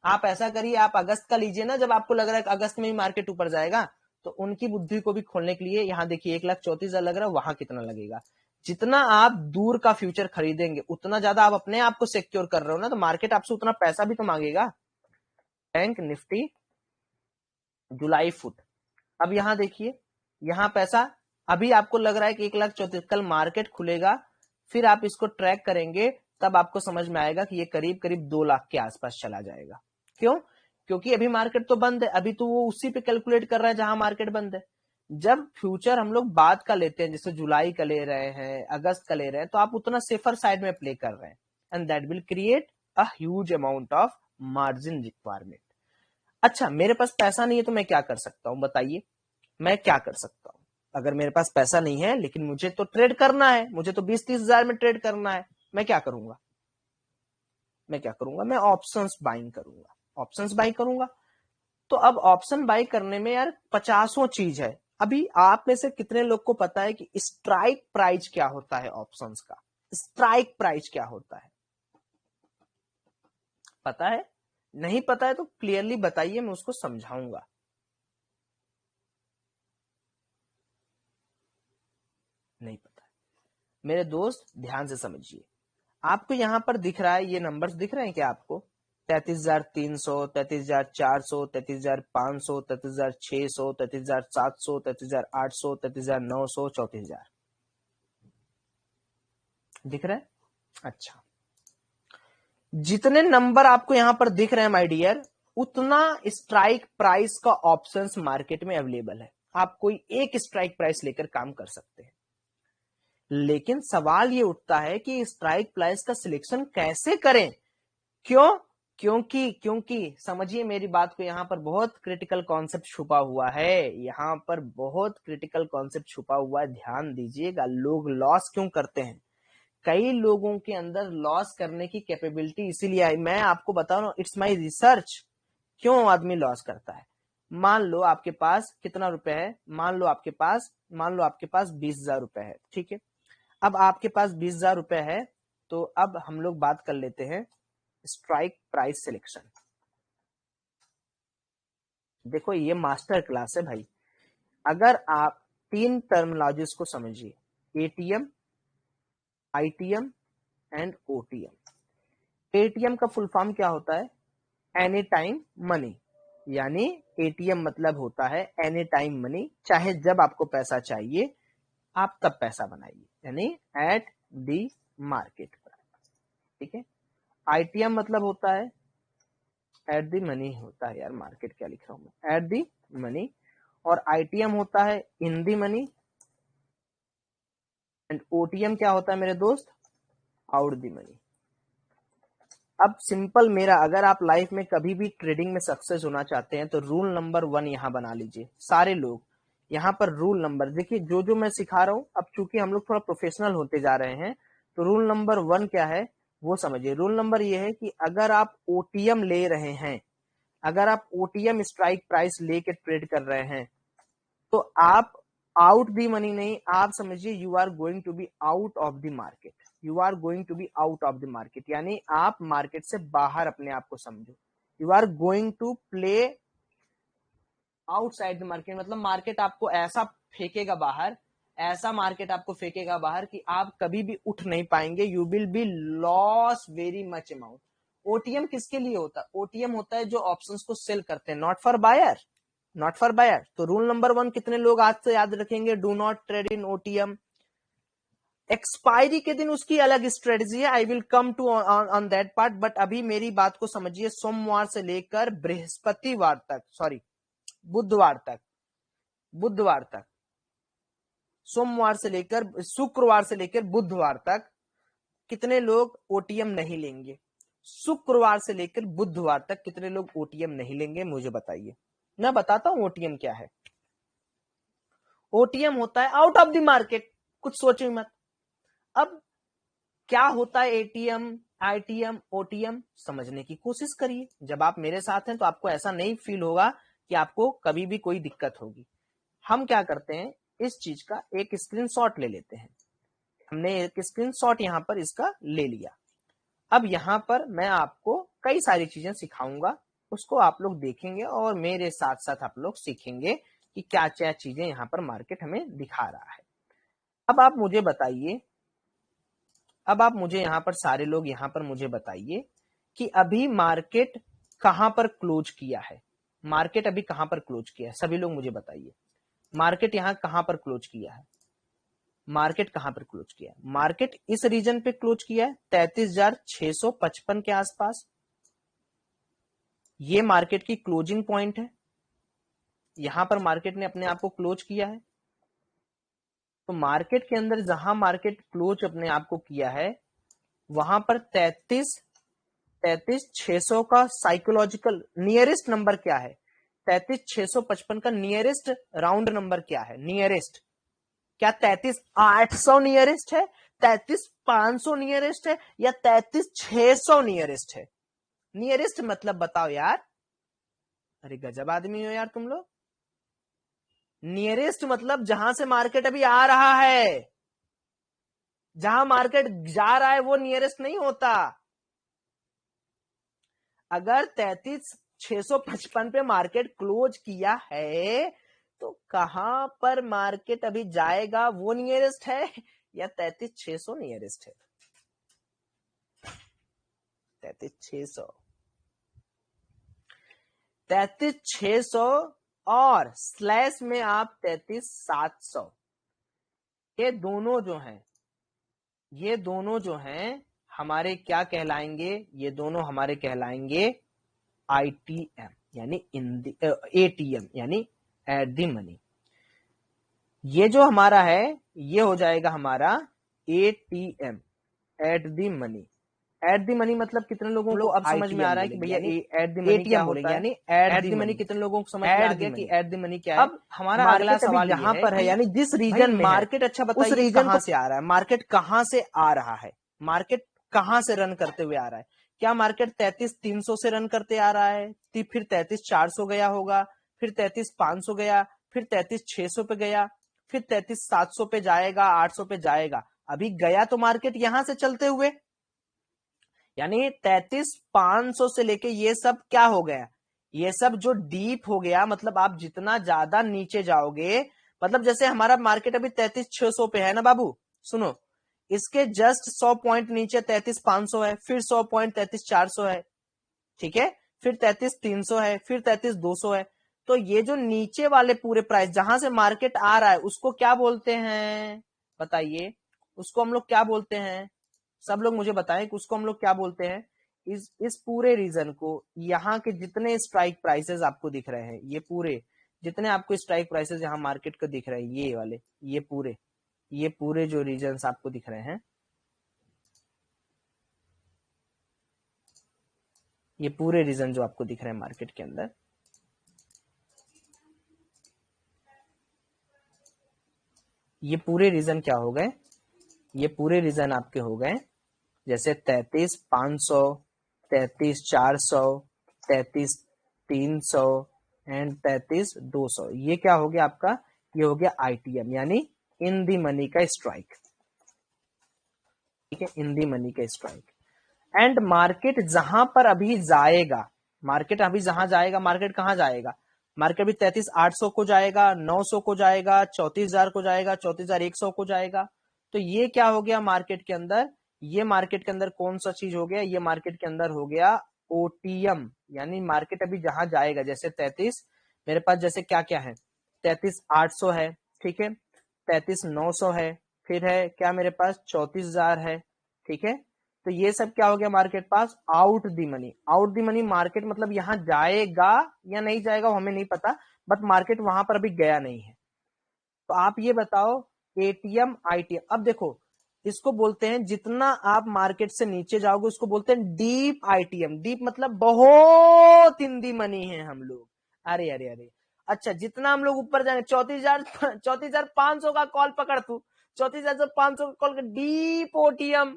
आप ऐसा करिए, आप अगस्त का लीजिए ना, जब आपको लग रहा है कि अगस्त में ही मार्केट ऊपर जाएगा। तो उनकी बुद्धि को भी खोलने के लिए यहाँ देखिए 1,34,000 लग रहा है, वहां कितना लगेगा। जितना आप दूर का फ्यूचर खरीदेंगे उतना ज्यादा आप अपने आप को सिक्योर कर रहे हो ना, तो मार्केट आपसे उतना पैसा भी तो मांगेगा। बैंक निफ्टी जुलाई फुट, अब यहाँ देखिए, यहाँ पैसा, अभी आपको लग रहा है कि 1,34,000, कल मार्केट खुलेगा फिर आप इसको ट्रैक करेंगे, तब आपको समझ में आएगा कि ये करीब करीब 2 लाख के आसपास चला जाएगा। क्यों? क्योंकि अभी मार्केट तो बंद है, अभी तो वो उसी पे कैलकुलेट कर रहा है जहां मार्केट बंद है। जब फ्यूचर हम लोग बाद का लेते हैं, जैसे जुलाई का ले रहे हैं, अगस्त का ले रहे हैं, तो आप उतना सेफर साइड में प्ले कर रहे हैं, and that will create a huge amount of margin requirement. अच्छा, मेरे पास पैसा नहीं है तो मैं क्या कर सकता हूं, बताइए, मैं क्या कर सकता हूं? अगर मेरे पास पैसा नहीं है लेकिन मुझे तो ट्रेड करना है, मुझे तो 20-30 हजार में ट्रेड करना है, मैं क्या करूंगा? मैं ऑप्शंस बाइंग करूंगा। ऑप्शंस बाई करूंगा। तो अब ऑप्शन बाई करने में यार 50 चीज है। अभी आप में से कितने लोग को पता है कि स्ट्राइक प्राइस क्या होता है? ऑप्शंस का स्ट्राइक प्राइस क्या होता है, पता है? नहीं पता है तो क्लियरली बताइए, मैं उसको समझाऊंगा। नहीं पता है मेरे दोस्त, ध्यान से समझिए। आपको यहां पर दिख रहा है, ये नंबर्स दिख रहे हैं क्या आपको? 33,300, 33,400, 33,500, 33,600, 33,700, 33,800, 33,900, 34,000 दिख रहा है? अच्छा, जितने नंबर आपको यहां पर दिख रहे हैं माय डियर, उतना स्ट्राइक प्राइस का ऑप्शंस मार्केट में अवेलेबल है। आप कोई एक स्ट्राइक प्राइस लेकर काम कर सकते हैं। लेकिन सवाल ये उठता है कि स्ट्राइक प्राइस का सिलेक्शन कैसे करें? क्यों? क्योंकि समझिए मेरी बात को, यहां पर बहुत क्रिटिकल कॉन्सेप्ट छुपा हुआ है। यहां पर बहुत क्रिटिकल कॉन्सेप्ट छुपा हुआ है, ध्यान दीजिएगा। लोग लॉस क्यों करते हैं? कई लोगों के अंदर लॉस करने की कैपेबिलिटी इसीलिए आई। मैं आपको बता रहा हूं, इट्स माई रिसर्च। क्यों आदमी लॉस करता है? मान लो आपके पास कितना रुपए है, मान लो आपके पास 20,000 रुपए है, ठीक है। अब आपके पास 20,000 रुपए है, तो अब हम लोग बात कर लेते हैं स्ट्राइक प्राइस सिलेक्शन। देखो ये मास्टर क्लास है भाई। अगर आप तीन टर्मिनोलॉजीज को समझिए, ATM, ITM and OTM. ATM का फुल फॉर्म क्या होता है? Any time money. यानी एटीएम मतलब होता है एनी टाइम मनी, चाहे जब आपको पैसा चाहिए आप तब पैसा बनाइए, यानी एट दी मार्केट प्राइस, ठीक है। आईटीएम मतलब होता है एट दी मनी होता है, यार मार्केट क्या लिख रहा हूं मैं, एट दी मनी। और आईटीएम होता है इन दी मनी। एंड ओटीएम क्या होता है मेरे दोस्त? Out the money. अब सिंपल मेरा, अगर आप लाइफ में कभी भी ट्रेडिंग में सक्सेस होना चाहते हैं तो रूल नंबर 1 यहां बना लीजिए सारे लोग। यहां पर रूल नंबर देखिए, जो जो मैं सिखा रहा हूं, अब चूंकि हम लोग थोड़ा प्रोफेशनल होते जा रहे हैं, तो रूल नंबर 1 क्या है वो समझिए। रूल नंबर ये है कि अगर आप ओटीएम ले रहे हैं, अगर आप ओटीएम स्ट्राइक प्राइस लेके ट्रेड कर रहे हैं, तो आप आउट दी मनी नहीं, आप समझिए you are going to be out of the market. You are going to be out of the market, यानी आप मार्केट से बाहर अपने आप को समझो। You are going to play outside the market, मतलब मार्केट आपको ऐसा फेंकेगा बाहर, ऐसा मार्केट आपको फेंकेगा बाहर कि आप कभी भी उठ नहीं पाएंगे। You will be loss very much amount. OTM किसके लिए होता है? ओटीएम होता है जो ऑप्शंस को सेल करते हैं, not for buyer, not for buyer. तो रूल नंबर 1 कितने लोग आज से याद रखेंगे? Do not trade in OTM. Expiry के दिन उसकी अलग स्ट्रेटजी है, I will come to on that part, but अभी मेरी बात को समझिए। सोमवार से लेकर बृहस्पतिवार तक, सॉरी बुधवार तक, बुधवार तक, सोमवार से लेकर शुक्रवार से लेकर बुधवार तक कितने लोग ओटीएम नहीं लेंगे? शुक्रवार से लेकर बुधवार तक कितने लोग ओटीएम नहीं लेंगे, मुझे बताइए। मैं बताता हूं ओटीएम क्या है। ओटीएम होता है आउट ऑफ द मार्केट, कुछ सोचो मत। अब क्या होता है एटीएम, आईटीएम, ओटीएम, समझने की कोशिश करिए। जब आप मेरे साथ हैं तो आपको ऐसा नहीं फील होगा कि आपको कभी भी कोई दिक्कत होगी। हम क्या करते हैं, इस चीज का एक स्क्रीनशॉट ले लेते हैं। हमने एक स्क्रीनशॉट यहां पर इसका ले लिया। अब यहां पर मैं आपको कई सारी चीजें सिखाऊंगा, उसको आप लोग देखेंगे और मेरे साथ साथ आप लोग सीखेंगे कि क्या क्या चीजें यहां पर मार्केट हमें दिखा रहा है। अब आप मुझे बताइए, अब आप मुझे यहां पर सारे लोग यहां पर मुझे बताइए कि अभी मार्केट कहां पर क्लोज किया है? मार्केट अभी कहां पर क्लोज किया है? सभी लोग मुझे बताइए, मार्केट यहां कहां पर क्लोज किया है? मार्केट कहां पर क्लोज किया है? मार्केट इस रीजन पे क्लोज किया है 33,655 के आसपास। ये मार्केट की क्लोजिंग पॉइंट है, यहां पर मार्केट ने अपने आप को क्लोज किया है। तो मार्केट के अंदर जहां मार्केट क्लोज अपने आप को किया है, वहां पर 33,600 का साइकोलॉजिकल नियरेस्ट नंबर क्या है? 33,655 का नियरेस्ट राउंड नंबर क्या है? नियरेस्ट क्या 33,800 नियरेस्ट है, 33,500 नियरेस्ट है, या 33,600 नियरेस्ट है? नियरेस्ट मतलब बताओ यार। अरे गजब आदमी हो यार तुम लोग। नियरेस्ट मतलब जहां से मार्केट अभी आ रहा है, जहां मार्केट जा रहा है वो नियरेस्ट नहीं होता। अगर 33,655 पे मार्केट क्लोज किया है तो कहां पर मार्केट अभी जाएगा वो नियरेस्ट है या 33,600 नियरेस्ट है? 33,600 33,600 और स्लैश में आप 33,700, ये दोनों जो हैं हमारे क्या कहलाएंगे? ये दोनों हमारे कहलाएंगे आईटीएम यानी एटीएम यानी एट द मनी। ये जो हमारा है ये हो जाएगा हमारा ATM at the money. At the money मतलब कितने लोगों को अब समझ में आ रहा है कि भैया एट द मनी क्या होता है? यानी एट द मनी कितने लोगों को समझ में आ गया कि एट द मनी क्या है? अब हमारा अगला सवाल यहाँ पर है, यानी जिस रीजन में मार्केट, अच्छा बताइए उस रीजन कहां से आ रहा है? मार्केट कहां से आ रहा है? मार्केट कहां से रन करते हुए आ रहा है? क्या मार्केट 33,300 से रन करते आ रहा है, फिर 33,400 गया होगा, फिर 33,500 गया, फिर 33,600 पे गया, फिर 33,700 पे जाएगा, 800 पे जाएगा? अभी गया तो मार्केट यहां से चलते हुए, यानी 33,500 से लेके ये सब क्या हो गया? ये सब जो डीप हो गया, मतलब आप जितना ज्यादा नीचे जाओगे, मतलब जैसे हमारा मार्केट अभी 33,600 पे है ना बाबू, सुनो, इसके जस्ट 100 पॉइंट नीचे 33,500 है, फिर 100 पॉइंट 33,400 है, ठीक है, फिर 33,300 है, फिर 33,200 है। तो ये जो नीचे वाले पूरे प्राइस जहां से मार्केट आ रहा है उसको क्या बोलते हैं? बताइए, उसको हम लोग क्या बोलते हैं? सब लोग मुझे बताएं कि उसको हम लोग क्या बोलते हैं? इस पूरे रीजन को, यहाँ के जितने स्ट्राइक प्राइसेस आपको दिख रहे हैं, ये पूरे जितने आपको स्ट्राइक प्राइसेस यहाँ मार्केट को दिख रहे हैं, ये वाले, ये पूरे जो रीजन्स आपको दिख रहे हैं, ये पूरे रीजन जो आपको दिख रहे हैं मार्केट के अंदर, ये पूरे रीजन क्या हो गए? ये पूरे रीजन आपके हो गए जैसे 33,500, 33,400, 33,300 एंड 33,200। ये क्या हो गया आपका? ये हो गया आईटीएम यानी इन दी मनी का स्ट्राइक, ठीक है, इन दी मनी का स्ट्राइक। एंड मार्केट जहां पर अभी जाएगा, मार्केट अभी जहां जाएगा, मार्केट कहां जाएगा? मार्केट अभी 33,800 को जाएगा, 900 को जाएगा, 34,000 को जाएगा, 34,100 को जाएगा। तो ये क्या हो गया मार्केट के अंदर? ये मार्केट के अंदर कौन सा चीज हो गया? ये मार्केट के अंदर हो गया ओटीएम, यानी मार्केट अभी जहां जाएगा, जैसे 33, मेरे पास जैसे क्या क्या है, 33,800 है, ठीक है, 33,900 है, फिर है क्या मेरे पास 34,000 है, ठीक है। तो ये सब क्या हो गया market pass? Out the money. Out the money market मतलब यहां जाएगा या नहीं जाएगा वो हमें नहीं पता, बट मार्केट वहां पर अभी गया नहीं है। तो आप ये बताओ, एटीएम आईटीएम, अब देखो इसको बोलते हैं, जितना आप मार्केट से नीचे जाओगे उसको बोलते हैं डीप आईटीएम। डीप मतलब बहुत इन दी मनी है हम लोग। अरे अरे अरे, अच्छा, जितना हम लोग ऊपर जाएंगे, 34,500 का कॉल पकड़ तू, 34,500 का कॉल, डीप ओटीएम।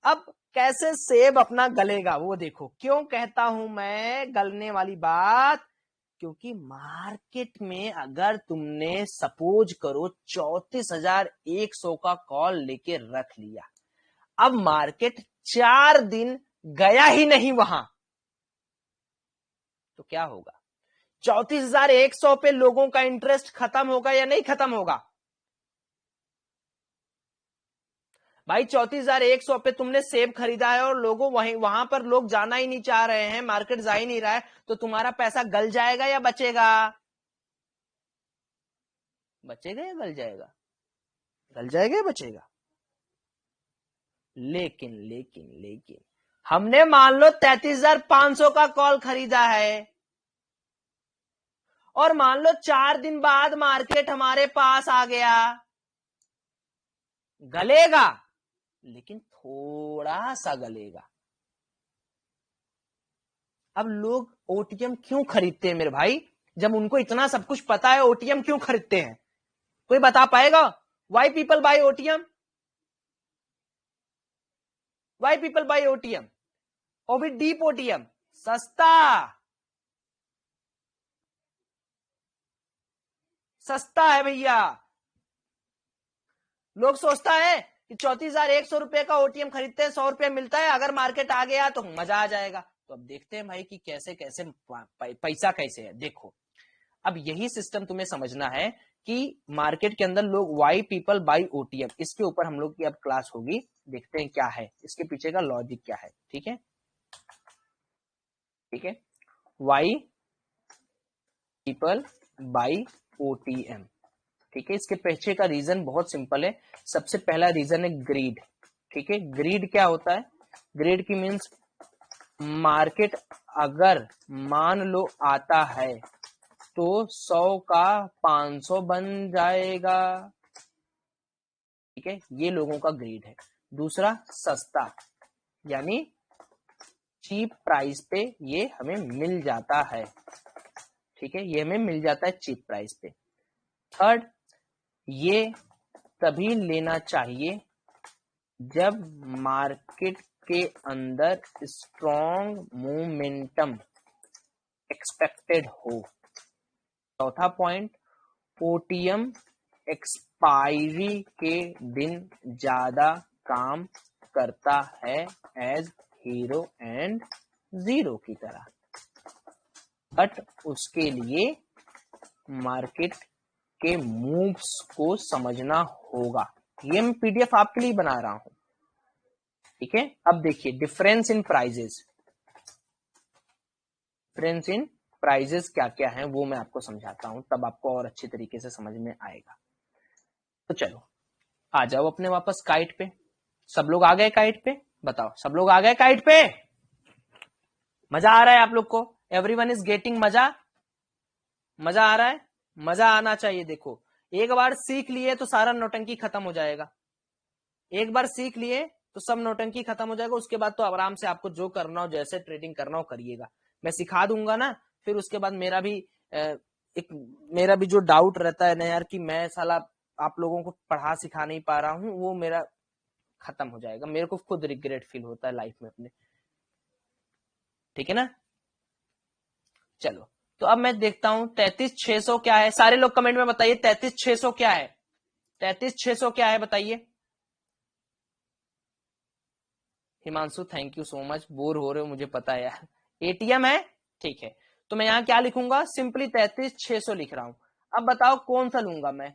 अब कैसे सेब अपना गलेगा वो देखो। क्यों कहता हूं मैं गलने वाली बात? क्योंकि मार्केट में अगर तुमने सपोज करो 34,100 का कॉल लेके रख लिया, अब मार्केट 4 दिन गया ही नहीं वहां, तो क्या होगा? 34,100 पे लोगों का इंटरेस्ट खत्म होगा या नहीं खत्म होगा? भाई 34,100 पे तुमने सेब खरीदा है और लोगों वहां पर लोग जाना ही नहीं चाह रहे हैं, मार्केट जा ही नहीं रहा है, तो तुम्हारा पैसा गल जाएगा या बचेगा? बचेगा या गल जाएगा? गल जाएगा या बचेगा? लेकिन लेकिन लेकिन हमने मान लो 33,500 का कॉल खरीदा है और मान लो 4 दिन बाद मार्केट हमारे पास आ गया, गलेगा लेकिन थोड़ा सा गलेगा, अब लोग ओटीएम क्यों खरीदते हैं मेरे भाई? जब उनको इतना सब कुछ पता है, ओटीएम क्यों खरीदते हैं? कोई बता पाएगा? Why people buy OTM? Why people buy OTM? और भी डीप ओटीएम, सस्ता, सस्ता है भैया। लोग सोचता है कि 34,100 रुपए का ओटीएम खरीदते हैं, 100 रुपए मिलता है, अगर मार्केट आ गया तो मजा आ जाएगा। तो अब देखते हैं भाई कि कैसे कैसे पैसा कैसे है। देखो, अब यही सिस्टम तुम्हें समझना है कि मार्केट के अंदर लोग वाई पीपल बाई ओटीएम, इसके ऊपर हम लोग की अब क्लास होगी। देखते हैं क्या है इसके पीछे का लॉजिक, क्या है। ठीक है, ठीक है। वाई पीपल बाई ओटीएम, ठीक है। इसके पीछे का रीजन बहुत सिंपल है। सबसे पहला रीजन है ग्रीड। ठीक है, ग्रीड क्या होता है? ग्रीड की मीन्स मार्केट अगर मान लो आता है तो 100 का 500 बन जाएगा। ठीक है, ये लोगों का ग्रीड है। दूसरा सस्ता, यानी चीप प्राइस पे ये हमें मिल जाता है। ठीक है, ये हमें मिल जाता है चीप प्राइस पे। थर्ड, ये तभी लेना चाहिए जब मार्केट के अंदर स्ट्रॉन्ग मोमेंटम एक्सपेक्टेड हो। चौथा पॉइंट, ओटीएम एक्सपायरी के दिन ज्यादा काम करता है एज हीरो एंड जीरो की तरह, बट उसके लिए मार्केट के मूव्स को समझना होगा। ये मैं पीडीएफ आपके लिए बना रहा हूं। ठीक है, अब देखिए difference in prices. Difference in prices क्या क्या है वो मैं आपको समझाता हूं, तब आपको और अच्छी तरीके से समझ में आएगा। तो चलो आ जाओ अपने वापस काइट पे। सब लोग आ गए काइट पे? बताओ, सब लोग आ गए काइट पे? मजा आ रहा है आप लोग को? एवरीवन इज गेटिंग मजा? मजा आ रहा है? मजा आना चाहिए। देखो, एक बार सीख लिए तो सारा नौटंकी खत्म हो जाएगा। एक बार सीख लिए तो सब नौटंकी खत्म हो जाएगा। उसके बाद तो आराम से आपको जो करना हो, जैसे ट्रेडिंग करना हो करिएगा। मैं सिखा दूंगा ना, फिर उसके बाद मेरा भी जो डाउट रहता है ना यार कि मैं साला आप लोगों को पढ़ा सिखा नहीं पा रहा हूं, वो मेरा खत्म हो जाएगा। मेरे को खुद रिग्रेट फील होता है लाइफ में अपने। ठीक है ना? चलो, तो अब मैं देखता हूं 33,600 क्या है। सारे लोग कमेंट में बताइए 33,600 क्या है। 33,600 क्या है बताइए। Himanshu thank you so much. Bore हो रहे हो मुझे पता है यार। एटीएम है, ठीक है। तो मैं यहां क्या लिखूंगा? सिंपली 33,600 लिख रहा हूं। अब बताओ कौन सा लूंगा मैं।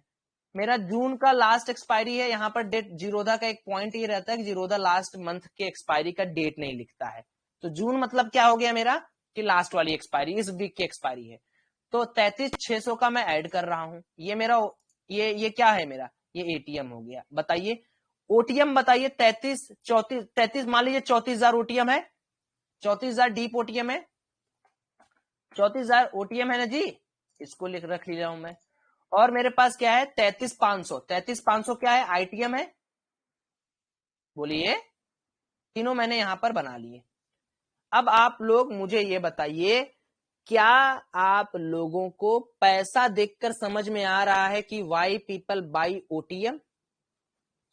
मेरा जून का लास्ट एक्सपायरी है। यहाँ पर डेट जीरोधा का एक पॉइंट ये रहता है कि जीरोधा लास्ट मंथ के एक्सपायरी का डेट नहीं लिखता है। तो जून मतलब क्या हो गया मेरा कि लास्ट वाली एक्सपायरी, इस वीक की एक्सपायरी है। तो 33,600 का मैं ऐड कर रहा हूं। ये मेरा ये क्या है मेरा? ये एटीएम हो गया। बताइए ओटीएम बताइए। 33 मान लीजिए 34,000 ओटीएम है। 34,000 डीप ओटीएम है। 34,000 ओटीएम है ना जी, इसको रख लिया हूं मैं। और मेरे पास क्या है? 33,500। 33,500 क्या है? आईटीएम है। बोलिए, तीनों मैंने यहां पर बना लिए। अब आप लोग मुझे ये बताइए, क्या आप लोगों को पैसा देखकर समझ में आ रहा है कि वाई पीपल बाई ओटीएम?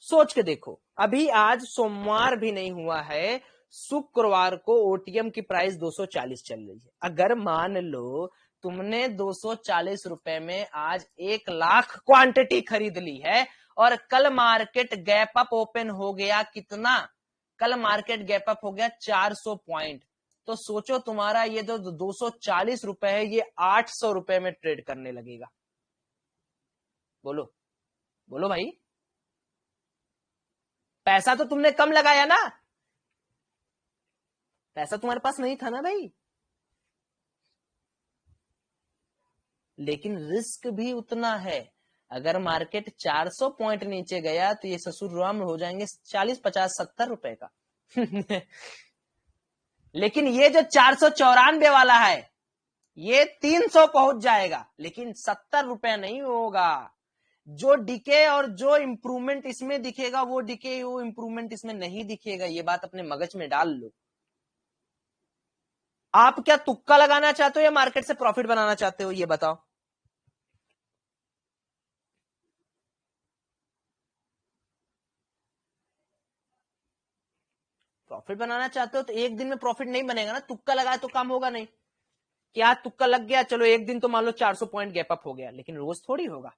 सोच के देखो, अभी आज सोमवार भी नहीं हुआ है, शुक्रवार को ओटीएम की प्राइस 240 चल रही है। अगर मान लो तुमने 240 रुपए में आज 1 लाख क्वांटिटी खरीद ली है और कल मार्केट गैप अप ओपन हो गया कितना? कल मार्केट गैप अप हो गया 400 पॉइंट। तो सोचो तुम्हारा ये जो 240 रुपए है ये 800 रुपए में ट्रेड करने लगेगा। बोलो बोलो भाई, पैसा तो तुमने कम लगाया ना? पैसा तुम्हारे पास नहीं था ना भाई, लेकिन रिस्क भी उतना है। अगर मार्केट 400 पॉइंट नीचे गया तो ये ससुर राम हो जाएंगे 40, 50, 70 रुपए का। लेकिन ये जो 494 वाला है ये 300 पहुंच जाएगा, लेकिन 70 रुपए नहीं होगा। जो डिके और जो इंप्रूवमेंट इसमें दिखेगा वो डिके वो इंप्रूवमेंट इसमें नहीं दिखेगा। ये बात अपने मगज में डाल लो। आप क्या तुक्का लगाना चाहते हो या मार्केट से प्रॉफिट बनाना चाहते हो, ये बताओ। प्रॉफिट बनाना चाहते हो तो एक दिन में प्रॉफिट नहीं बनेगा ना, तुक्का लगाए तो काम होगा नहीं। क्या तुक्का लग गया, चलो एक दिन तो मान लो 400 पॉइंट गैप अप हो गया, लेकिन रोज थोड़ी होगा।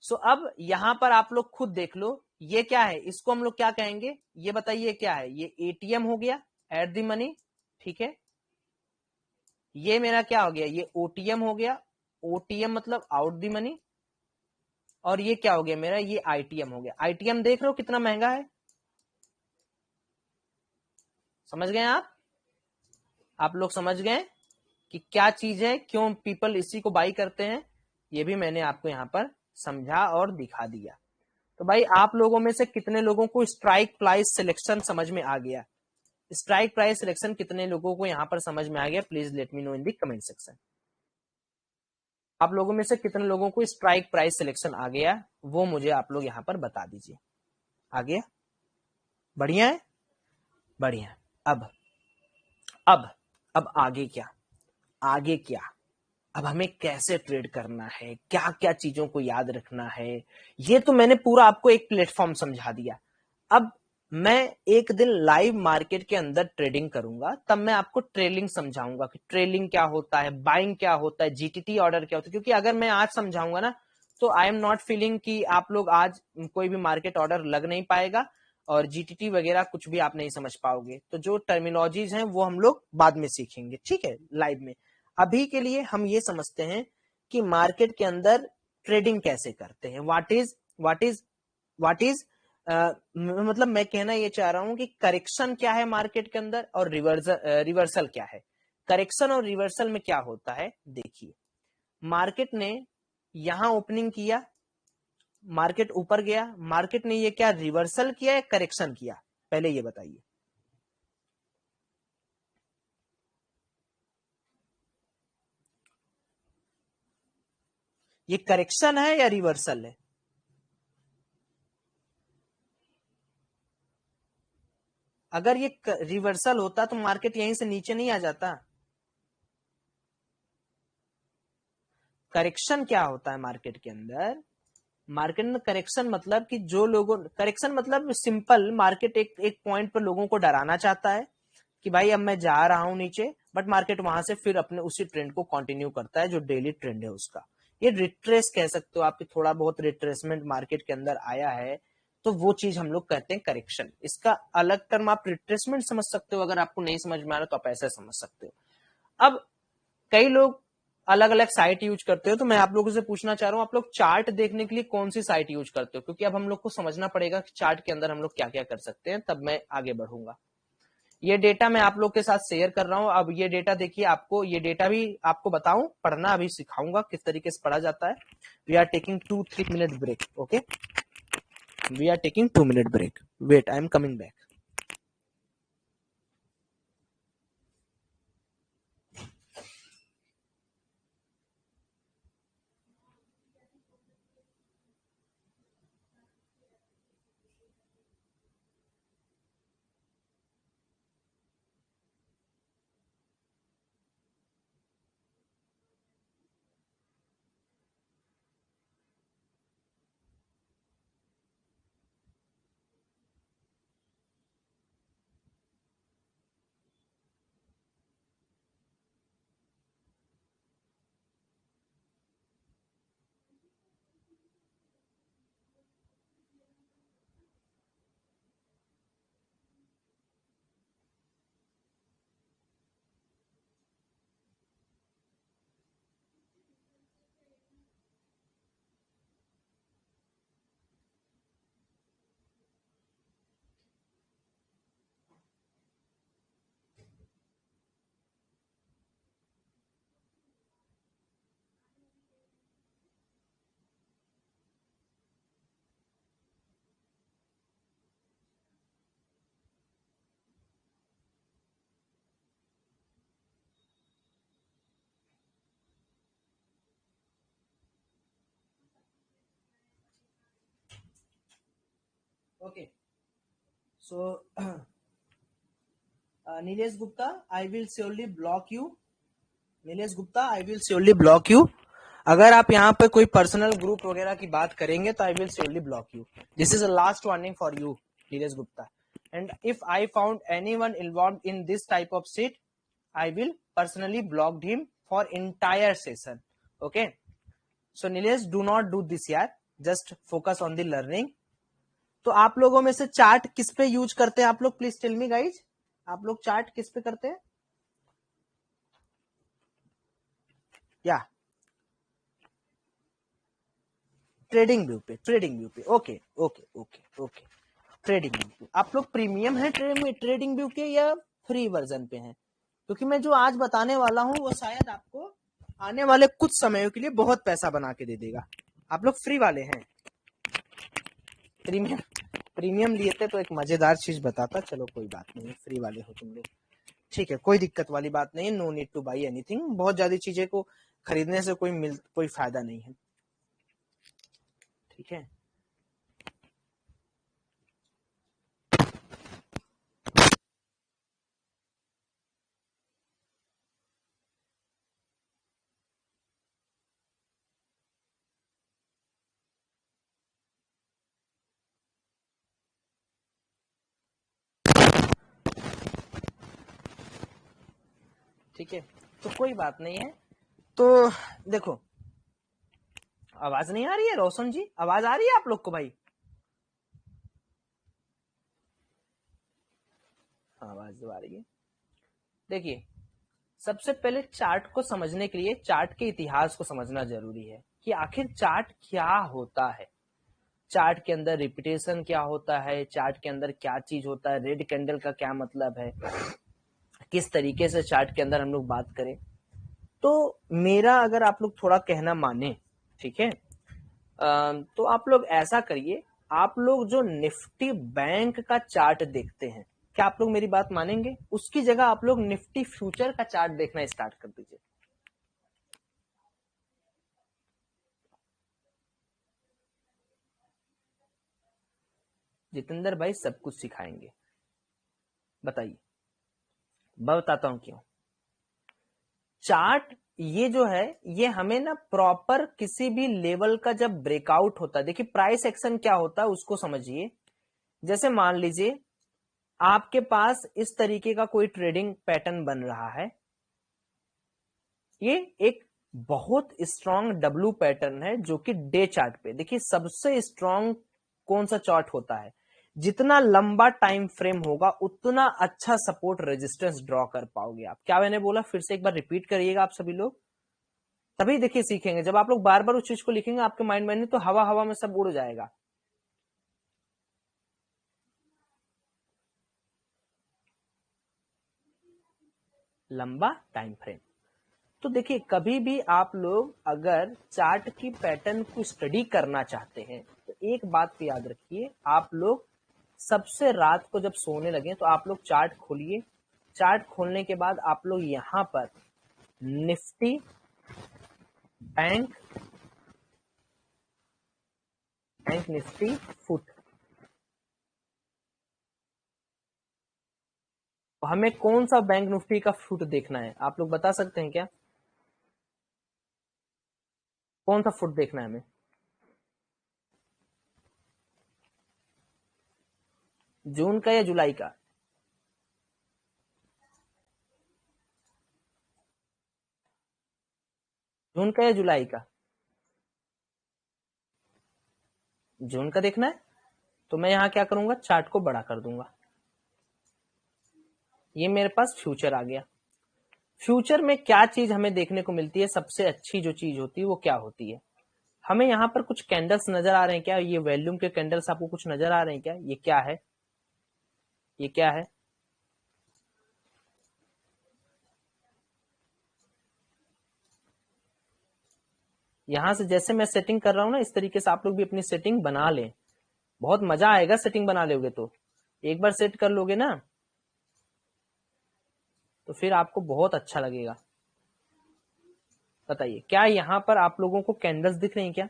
सो अब यहां पर आप लोग खुद देख लो, ये क्या है, इसको हम लोग क्या कहेंगे, ये बताइए क्या है, ये एटीएम हो गया, एट दी मनी, ठीक है। ये मेरा क्या हो गया, ये ओटीएम हो गया, ओटीएम मतलब आउट दी मनी। और ये क्या हो गया मेरा, ये आईटीएम हो गया। आईटीएम देख रहे हो कितना महंगा है, समझ गए आप लोग समझ गए कि क्या चीज है, क्यों पीपल इसी को बाई करते हैं, ये भी मैंने आपको यहां पर समझा और दिखा दिया। तो भाई आप लोगों में से कितने लोगों को स्ट्राइक प्राइस सिलेक्शन समझ में आ गया, स्ट्राइक प्राइस सिलेक्शन कितने लोगों को यहां पर समझ में आ गया, please let me know in the comment section. आप लोगों में से कितने लोगों को स्ट्राइक प्राइस सिलेक्शन आ गया, वो मुझे आप लोग यहां पर बता दीजिए। आ गया, बढ़िया है, बढ़िया है। अब अब आगे क्या, आगे क्या, अब हमें कैसे ट्रेड करना है, क्या क्या चीजों को याद रखना है, ये तो मैंने पूरा आपको एक प्लेटफॉर्म समझा दिया। अब मैं एक दिन लाइव मार्केट के अंदर ट्रेडिंग करूंगा, तब मैं आपको ट्रेलिंग समझाऊंगा कि ट्रेलिंग क्या होता है, बाइंग क्या होता है, जीटीटी ऑर्डर क्या होता है। क्योंकि अगर मैं आज समझाऊंगा ना, तो आई एम नॉट फीलिंग कि आप लोग आज कोई भी मार्केट ऑर्डर लग नहीं पाएगा, और जीटीटी वगैरह कुछ भी आप नहीं समझ पाओगे। तो जो टर्मिनोलॉजीज हैं वो हम लोग बाद में सीखेंगे, ठीक है, लाइव में। अभी के लिए हम ये समझते हैं कि मार्केट के अंदर ट्रेडिंग कैसे करते हैं, व्हाट इज मतलब मैं कहना ये चाह रहा हूं कि करेक्शन क्या है मार्केट के अंदर, और रिवर्सल क्या है। करेक्शन और रिवर्सल में क्या होता है, देखिए, मार्केट ने यहां ओपनिंग किया, मार्केट ऊपर गया, मार्केट ने ये क्या रिवर्सल किया या करेक्शन किया, पहले ये बताइए। ये करेक्शन है या रिवर्सल है, अगर ये रिवर्सल होता तो मार्केट यहीं से नीचे नहीं आ जाता। करेक्शन क्या होता है मार्केट के अंदर, मार्केट में करेक्शन मतलब कि जो लोगों, करेक्शन मतलब सिंपल, मार्केट एक एक पॉइंट पर लोगों को डराना चाहता है कि भाई अब मैं जा रहा हूं नीचे, बट मार्केट वहां से फिर अपने उसी ट्रेंड को कंटिन्यू करता है जो डेली ट्रेंड है उसका। ये रिट्रेस कह सकते हो, आपकी थोड़ा बहुत रिट्रेसमेंट मार्केट के अंदर आया है, तो वो चीज हम लोग कहते हैं करेक्शन। इसका अलग टर्म आप रिट्रेसमेंट समझ सकते हो, अगर आपको नहीं समझ में आ रहा तो आप ऐसा समझ सकते हो। अब कई लोग अलग अलग साइट यूज करते हो, तो मैं आप लोगों से पूछना चाह रहा हूं, आप लोग चार्ट देखने के लिए कौन सी साइट यूज करते हो, क्योंकि अब हम लोग को समझना पड़ेगा कि चार्ट के अंदर हम लोग क्या क्या कर सकते हैं, तब मैं आगे बढ़ूंगा। ये डेटा मैं आप लोग के साथ शेयर कर रहा हूं। अब ये डेटा देखिए, आपको ये डेटा भी आपको बताऊं, पढ़ना अभी सिखाऊंगा किस तरीके से पढ़ा जाता है। We are taking 2-3 minute break, okay, we are taking 2 minute break, wait I am coming back. Okay, so Nilesh Gupta, I will surely block you. Nilesh Gupta, I will surely block you. अगर आप यहाँ पे कोई पर्सनल ग्रुप वगैरह की बात करेंगे तो आई will surely block you. This is a last warning for you Nilesh Gupta. And if I found anyone involved in this type of shit, I will personally blocked him for entire session. Okay. So Nilesh, do not do this यार. Just focus on the learning. तो आप लोगों में से chart किस पे use करते हैं आप लोग? प्लीज टेल मी गाइज, आप लोग चार्ट किस पे करते हैं? या ट्रेडिंग व्यू पे, ट्रेडिंग व्यू पे। Okay okay okay okay, trading view पे। आप लोग प्रीमियम है ट्रेडिंग व्यू के या फ्री वर्जन पे हैं? क्योंकि मैं जो आज बताने वाला हूं वो शायद आपको आने वाले कुछ समयों के लिए बहुत पैसा बना के दे देगा। आप लोग फ्री वाले हैं? प्रीमियम, प्रीमियम लिए थे तो एक मजेदार चीज बताता। चलो कोई बात नहीं, फ्री वाले हो तुम लोग, ठीक है, कोई दिक्कत वाली बात नहीं है। No need to buy anything. बहुत ज्यादा चीजें को खरीदने से कोई फायदा नहीं है, ठीक है। ठीक है, तो कोई बात नहीं है। तो देखो, आवाज नहीं आ रही है रोशन जी? आवाज आ रही है आप लोग को भाई? हाँ, आवाज तो आ रही है। देखिए, सबसे पहले चार्ट को समझने के लिए चार्ट के इतिहास को समझना जरूरी है कि आखिर चार्ट क्या होता है, चार्ट के अंदर रिपीटेशन क्या होता है, चार्ट के अंदर क्या चीज होता है, रेड कैंडल का क्या मतलब है, किस तरीके से चार्ट के अंदर हम लोग बात करें। तो मेरा अगर आप लोग थोड़ा कहना माने, ठीक है, तो आप लोग ऐसा करिए, आप लोग जो निफ्टी बैंक का चार्ट देखते हैं, क्या आप लोग मेरी बात मानेंगे? उसकी जगह आप लोग निफ्टी फ्यूचर का चार्ट देखना स्टार्ट कर दीजिए। जितेंद्र भाई सब कुछ सिखाएंगे, बताइए। मैं बताता हूं क्यों। चार्ट ये जो है, ये हमें ना प्रॉपर किसी भी लेवल का जब ब्रेकआउट होता है, देखिए प्राइस एक्शन क्या होता है उसको समझिए। जैसे मान लीजिए आपके पास इस तरीके का कोई ट्रेडिंग पैटर्न बन रहा है, ये एक बहुत स्ट्रॉन्ग डब्ल्यू पैटर्न है जो कि डे चार्ट पे, देखिए सबसे स्ट्रॉन्ग कौन सा चार्ट होता है, जितना लंबा टाइम फ्रेम होगा उतना अच्छा सपोर्ट रेजिस्टेंस ड्रॉ कर पाओगे आप। क्या मैंने बोला? फिर से एक बार रिपीट करिएगा आप सभी लोग, तभी देखिए सीखेंगे। जब आप लोग बार बार उस चीज को लिखेंगे आपके माइंड में नहीं तो हवा हवा में सब उड़ जाएगा। लंबा टाइम फ्रेम, तो देखिए कभी भी आप लोग अगर चार्ट की पैटर्न को स्टडी करना चाहते हैं तो एक बात को याद रखिए, आप लोग सबसे रात को जब सोने लगे तो आप लोग चार्ट खोलिए। चार्ट खोलने के बाद आप लोग यहां पर निफ्टी बैंक निफ्टी फुट, हमें कौन सा बैंक निफ्टी का फुट देखना है आप लोग बता सकते हैं क्या? कौन सा फुट देखना है हमें? जून का या जुलाई का? जून का या जुलाई का? जून का देखना है, तो मैं यहां क्या करूंगा, चार्ट को बड़ा कर दूंगा। ये मेरे पास फ्यूचर आ गया। फ्यूचर में क्या चीज हमें देखने को मिलती है, सबसे अच्छी जो चीज होती है वो क्या होती है? हमें यहाँ पर कुछ कैंडल्स नजर आ रहे हैं क्या? ये वॉल्यूम के कैंडल्स आपको कुछ नजर आ रहे हैं क्या? ये क्या है, ये क्या है? यहां से जैसे मैं सेटिंग कर रहा हूं ना, इस तरीके से आप लोग भी अपनी सेटिंग बना लें, बहुत मजा आएगा सेटिंग बना लोगे तो। एक बार सेट कर लोगे ना तो फिर आपको बहुत अच्छा लगेगा। बताइए, क्या यहां पर आप लोगों को कैंडल्स दिख रही हैं क्या?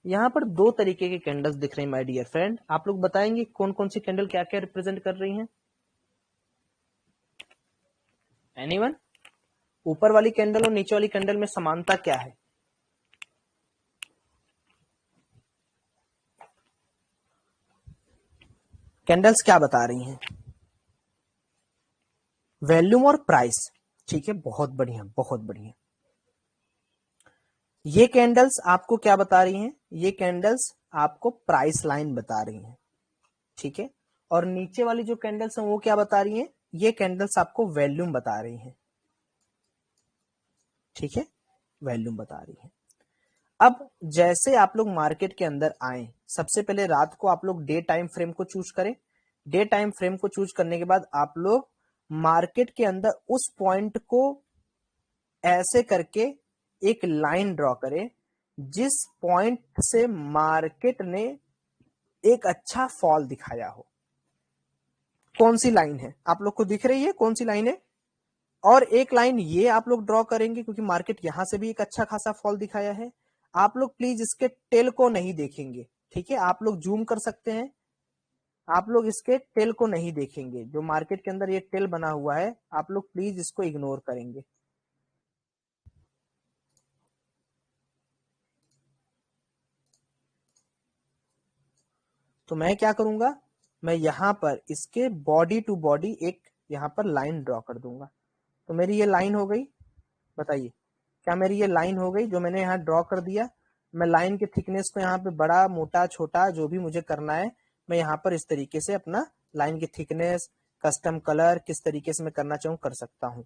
यहाँ पर दो तरीके के कैंडल्स दिख रहे हैं माय डियर फ्रेंड, आप लोग बताएंगे कौन कौन सी कैंडल क्या क्या रिप्रेजेंट कर रही हैं? एनीवन? ऊपर वाली कैंडल और नीचे वाली कैंडल में समानता क्या है? कैंडल्स क्या बता रही हैं? वॉल्यूम और प्राइस। ठीक है, बहुत बढ़िया बहुत बढ़िया। ये कैंडल्स आपको क्या बता रही हैं? ये कैंडल्स आपको प्राइस लाइन बता रही हैं। ठीक है, और नीचे वाली जो कैंडल्स हैं वो क्या बता रही हैं? ये कैंडल्स आपको वॉल्यूम बता रही हैं। ठीक है, वॉल्यूम बता रही है। अब जैसे आप लोग मार्केट के अंदर आए, सबसे पहले रात को आप लोग डे टाइम फ्रेम को चूज करें। डे टाइम फ्रेम को चूज करने के बाद आप लोग मार्केट के अंदर उस पॉइंट को ऐसे करके एक लाइन ड्रॉ करें जिस पॉइंट से मार्केट ने एक अच्छा फॉल दिखाया हो। कौन सी लाइन है आप लोग को दिख रही है? कौन सी लाइन है? और एक लाइन ये आप लोग ड्रॉ करेंगे क्योंकि मार्केट यहां से भी एक अच्छा खासा फॉल दिखाया है। आप लोग प्लीज इसके टेल को नहीं देखेंगे। ठीक है, आप लोग जूम कर सकते हैं, आप लोग इसके टेल को नहीं देखेंगे। जो मार्केट के अंदर ये टेल बना हुआ है आप लोग प्लीज इसको इग्नोर करेंगे। तो मैं क्या करूंगा, मैं यहां पर इसके बॉडी टू बॉडी एक यहां पर लाइन ड्रॉ कर दूंगा। तो मेरी ये लाइन हो गई। बताइए क्या मेरी ये लाइन हो गई जो मैंने यहाँ ड्रॉ कर दिया? मैं लाइन के थिकनेस को यहाँ पे बड़ा मोटा छोटा जो भी मुझे करना है मैं यहाँ पर इस तरीके से अपना लाइन की थिकनेस, कस्टम कलर किस तरीके से मैं करना चाहूँ कर सकता हूँ।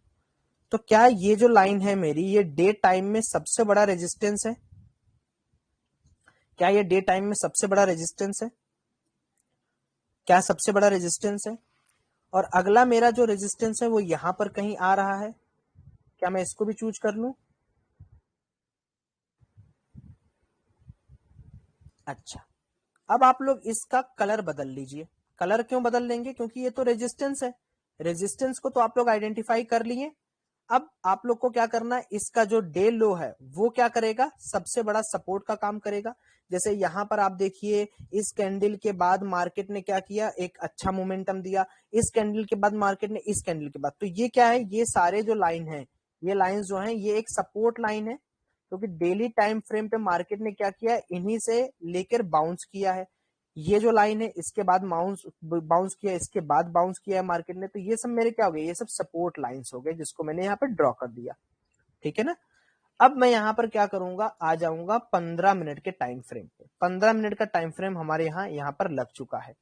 तो क्या ये जो लाइन है मेरी, ये डे टाइम में सबसे बड़ा रेजिस्टेंस है? क्या ये डे टाइम में सबसे बड़ा रेजिस्टेंस है? क्या सबसे बड़ा रेजिस्टेंस है? और अगला मेरा जो रेजिस्टेंस है वो यहां पर कहीं आ रहा है, क्या मैं इसको भी चूज कर लूं? अच्छा, अब आप लोग इसका कलर बदल लीजिए। कलर क्यों बदल लेंगे? क्योंकि ये तो रेजिस्टेंस है। रेजिस्टेंस को तो आप लोग आइडेंटिफाई कर लिए। अब आप लोग को क्या करना है, इसका जो डे लो है वो क्या करेगा, सबसे बड़ा सपोर्ट का काम करेगा। जैसे यहां पर आप देखिए, इस कैंडल के बाद मार्केट ने क्या किया, एक अच्छा मोमेंटम दिया। इस कैंडल के बाद मार्केट ने इस कैंडल के बाद, तो ये क्या है, ये सारे जो लाइन है, ये लाइन जो है ये एक सपोर्ट लाइन है। क्योंकि डेली टाइम फ्रेम पे मार्केट ने क्या किया, इन्हीं से लेकर बाउंस किया है। ये जो लाइन है इसके बाद बाउंस बाउंस किया, इसके बाद बाउंस किया है मार्केट ने, तो ये सब मेरे क्या हो गए, ये सब सपोर्ट लाइंस हो गए जिसको मैंने यहाँ पर ड्रॉ कर दिया। ठीक है ना? अब मैं यहाँ पर क्या करूंगा, आ जाऊंगा 15 मिनट के टाइम फ्रेम पे। 15 मिनट का टाइम फ्रेम हमारे यहाँ पर लग चुका है।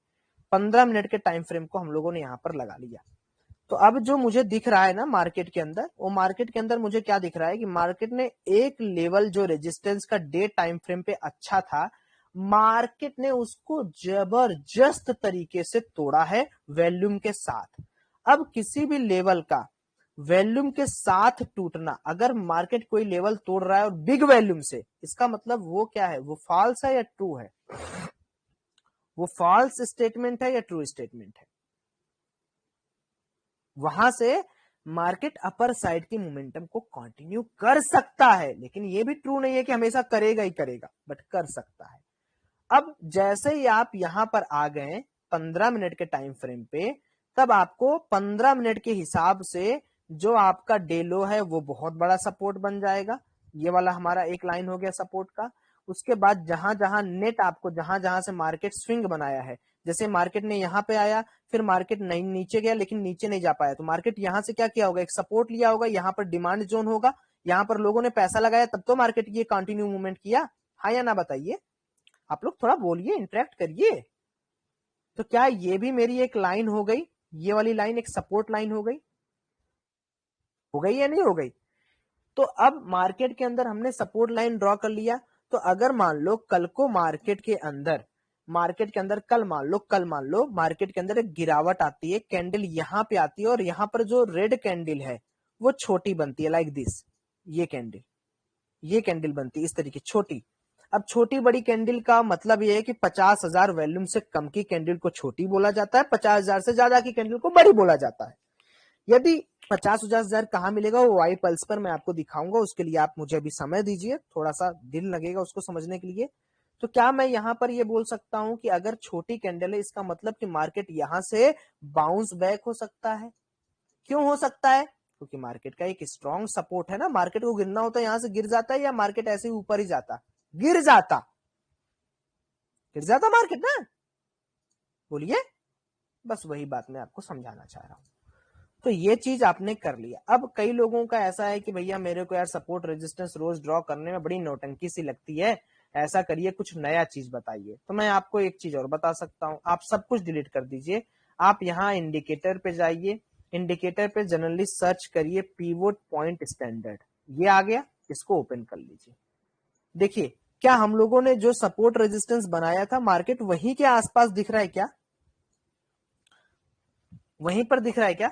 15 मिनट के टाइम फ्रेम को हम लोगों ने यहाँ पर लगा लिया। तो अब जो मुझे दिख रहा है ना मार्केट के अंदर, वो मार्केट के अंदर मुझे क्या दिख रहा है कि मार्केट ने एक लेवल जो रेजिस्टेंस का डे टाइम फ्रेम पे अच्छा था, मार्केट ने उसको जबरदस्त तरीके से तोड़ा है वॉल्यूम के साथ। अब किसी भी लेवल का वॉल्यूम के साथ टूटना, अगर मार्केट कोई लेवल तोड़ रहा है और बिग वॉल्यूम से, इसका मतलब वो क्या है, वो फॉल्स है या ट्रू है? वो फॉल्स स्टेटमेंट है या ट्रू स्टेटमेंट है? वहां से मार्केट अपर साइड की मोमेंटम को कंटिन्यू कर सकता है, लेकिन ये भी ट्रू नहीं है कि हमेशा करेगा ही करेगा, बट कर सकता है। अब जैसे ही आप यहां पर आ गए 15 मिनट के टाइम फ्रेम पे, तब आपको 15 मिनट के हिसाब से जो आपका डे लो है वो बहुत बड़ा सपोर्ट बन जाएगा। ये वाला हमारा एक लाइन हो गया सपोर्ट का। उसके बाद जहां जहां नेट आपको जहां जहां से मार्केट स्विंग बनाया है, जैसे मार्केट ने यहां पे आया, फिर मार्केट नहीं नीचे गया लेकिन नीचे नहीं जा पाया, तो मार्केट यहां से क्या किया होगा, एक सपोर्ट लिया होगा, यहाँ पर डिमांड जोन होगा, यहाँ पर लोगों ने पैसा लगाया, तब तो मार्केट ये कंटिन्यू मूवमेंट किया। हाँ या ना बताइए? आप लोग थोड़ा बोलिए, इंटरेक्ट करिए। तो क्या ये भी मेरी एक लाइन हो गई, ये वाली लाइन एक सपोर्ट लाइन हो गई या नहीं हो गई? तो अब मार्केट के अंदर हमने सपोर्ट लाइन ड्रॉ कर लिया। तो अगर मान लो कल को मार्केट के अंदर कल मान लो मार्केट के अंदर एक गिरावट आती है, कैंडल यहां पे आती है और यहां पर जो रेड कैंडल है वो छोटी बनती है, लाइक दिस। ये कैंडल बनती है इस तरीके छोटी। अब छोटी बड़ी कैंडल का मतलब यह है कि 50,000 वॉल्यूम से कम की कैंडल को छोटी बोला जाता है, 50,000 से ज्यादा की कैंडल को बड़ी बोला जाता है। यदि 50,000 कहाँ मिलेगा, वो वाई पल्स पर मैं आपको दिखाऊंगा, उसके लिए आप मुझे अभी समय दीजिए, थोड़ा सा दिन लगेगा उसको समझने के लिए। तो क्या मैं यहां पर ये बोल सकता हूं कि अगर छोटी कैंडल है इसका मतलब कि मार्केट यहां से बाउंस बैक हो सकता है? क्यों हो सकता है? क्योंकि मार्केट का एक स्ट्रॉन्ग सपोर्ट है ना, मार्केट को गिरना होता है यहां से गिर जाता है या मार्केट ऐसे ही ऊपर ही जाता? गिर जाता, गिर जाता मार्केट ना, बोलिए। बस वही बात मैं आपको समझाना चाह रहा हूं। तो ये चीज आपने कर लिया। अब कई लोगों का ऐसा है कि भैया मेरे को यार सपोर्ट रेजिस्टेंस रोज ड्रॉ करने में बड़ी नौटंकी सी लगती है, ऐसा करिए कुछ नया चीज बताइए। तो मैं आपको एक चीज और बता सकता हूं, आप सब कुछ डिलीट कर दीजिए, आप यहाँ इंडिकेटर पे जाइए, इंडिकेटर पे जनरली सर्च करिए पीवोट पॉइंट स्टैंडर्ड, ये आ गया, इसको ओपन कर लीजिए। देखिए क्या हम लोगों ने जो सपोर्ट रेजिस्टेंस बनाया था मार्केट वहीं के आसपास दिख रहा है क्या? वहीं पर दिख रहा है क्या?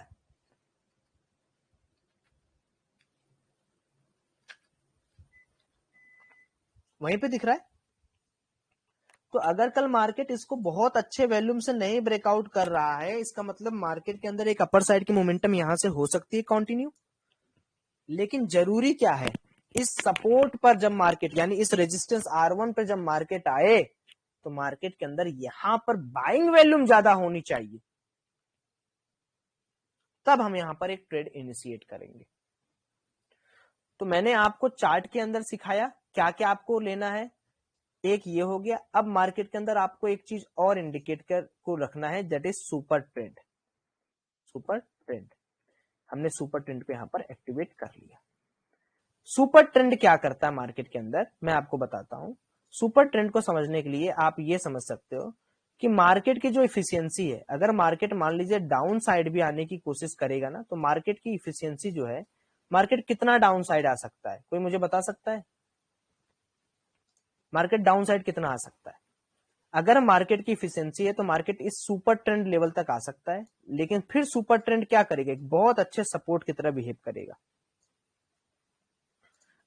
वहीं पे दिख रहा है। तो अगर कल मार्केट इसको बहुत अच्छे वॉल्यूम से नहीं ब्रेकआउट कर रहा है, इसका मतलब मार्केट के अंदर एक अपर साइड की मोमेंटम यहां से हो सकती है कंटिन्यू। लेकिन जरूरी क्या है, इस सपोर्ट पर जब मार्केट यानी इस रेजिस्टेंस R1 पर जब मार्केट आए तो मार्केट के अंदर यहां पर बाइंग वॉल्यूम ज्यादा होनी चाहिए, तब हम यहां पर एक ट्रेड इनिशिएट करेंगे। तो मैंने आपको चार्ट के अंदर सिखाया क्या क्या आपको लेना है, एक ये हो गया। अब मार्केट के अंदर आपको एक चीज और इंडिकेट कर को रखना है, that is super trend. Super trend हमने सुपर ट्रेंड पे यहां पर एक्टिवेट कर लिया। सुपर ट्रेंड क्या करता है मार्केट के अंदर, मैं आपको बताता हूं। सुपर ट्रेंड को समझने के लिए आप ये समझ सकते हो कि मार्केट की जो इफिशियंसी है, अगर मार्केट मान लीजिए डाउन साइड भी आने की कोशिश करेगा ना, तो मार्केट की इफिशियंसी जो है, मार्केट कितना डाउन साइड आ सकता है, कोई मुझे बता सकता है? मार्केट डाउन साइड कितना आ सकता है? अगर मार्केट की इफिशियंसी है तो मार्केट इस सुपर ट्रेंड लेवल तक आ सकता है, लेकिन फिर सुपर ट्रेंड क्या करेगा, एक बहुत अच्छे सपोर्ट की तरह बिहेव करेगा।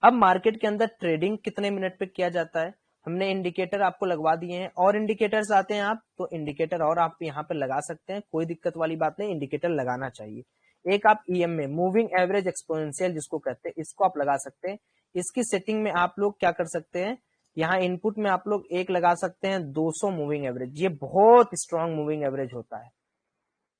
अब मार्केट के अंदर ट्रेडिंग कितने मिनट पे किया जाता है, हमने इंडिकेटर आपको लगवा दिए हैं, और इंडिकेटर्स आते हैं आप तो इंडिकेटर और आप यहाँ पे लगा सकते हैं, कोई दिक्कत वाली बात नहीं, इंडिकेटर लगाना चाहिए। एक आप EMA मूविंग एवरेज एक्सपोनेंशियल जिसको कहते हैं, इसको आप लगा सकते हैं। इसकी सेटिंग में आप लोग क्या कर सकते हैं, यहाँ इनपुट में आप लोग एक लगा सकते हैं 200 मूविंग एवरेज, ये बहुत स्ट्रॉन्ग मूविंग एवरेज होता है,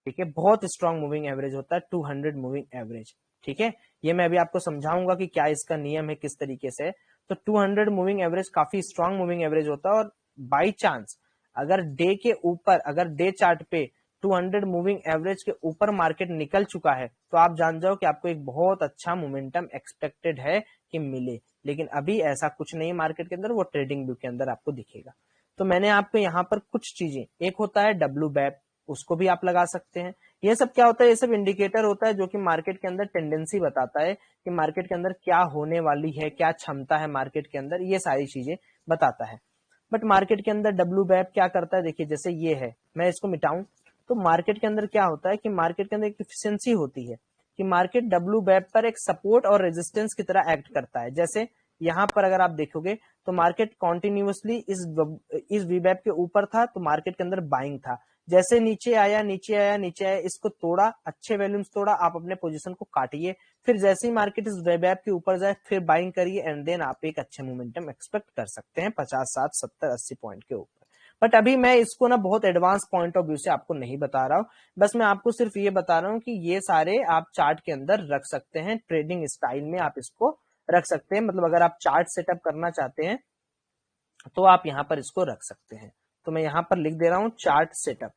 ठीक है, बहुत स्ट्रॉन्ग मूविंग एवरेज होता है 200 मूविंग एवरेज, ठीक है। ये मैं अभी आपको समझाऊंगा कि क्या इसका नियम है किस तरीके से। तो 200 मूविंग एवरेज काफी स्ट्रॉन्ग मूविंग एवरेज होता है, और बाई चांस अगर डे के ऊपर, अगर डे चार्ट पे 200 मूविंग एवरेज के ऊपर मार्केट निकल चुका है तो आप जान जाओ कि आपको एक बहुत अच्छा मोमेंटम एक्सपेक्टेड है कि मिले। लेकिन अभी ऐसा कुछ नहीं मार्केट के अंदर, वो ट्रेडिंग व्यू के अंदर आपको दिखेगा। तो मैंने आपको यहाँ पर कुछ चीजें, एक होता है WBAP, उसको भी आप लगा सकते हैं। ये सब क्या होता है, ये सब इंडिकेटर होता है जो कि मार्केट के अंदर टेंडेंसी बताता है कि मार्केट के अंदर क्या होने वाली है, क्या क्षमता है मार्केट के अंदर, ये सारी चीजें बताता है। बट मार्केट के अंदर WBAP क्या करता है, देखिए जैसे ये है, मैं इसको मिटाऊं तो मार्केट के अंदर क्या होता है कि मार्केट के अंदर एक एफिशिएंसी होती है कि मार्केट WBAP पर एक सपोर्ट और रेजिस्टेंस की तरह एक्ट करता है। जैसे यहां पर अगर आप देखोगे तो मार्केट कॉन्टिन्यूसली इस वीबैप के ऊपर था तो मार्केट के अंदर बाइंग था, जैसे नीचे आया नीचे आया नीचे आया, इसको तोड़ा, अच्छे वॉल्यूम्स तोड़ा, आप अपने पोजीशन को काटिए, फिर जैसे ही मार्केट इस वेब के ऊपर जाए फिर बाइंग करिए, एंड देन आप एक अच्छे मोमेंटम एक्सपेक्ट कर सकते हैं 50, 60, 70, 80 पॉइंट के ऊपर। बट अभी मैं इसको ना बहुत एडवांस पॉइंट ऑफ व्यू से आपको नहीं बता रहा हूँ, बस मैं आपको सिर्फ ये बता रहा हूँ कि ये सारे आप चार्ट के अंदर रख सकते हैं, ट्रेडिंग स्टाइल में आप इसको रख सकते हैं। मतलब अगर आप चार्ट सेटअप करना चाहते हैं तो आप यहां पर इसको रख सकते हैं। तो मैं यहां पर लिख दे रहा हूं चार्ट सेटअप,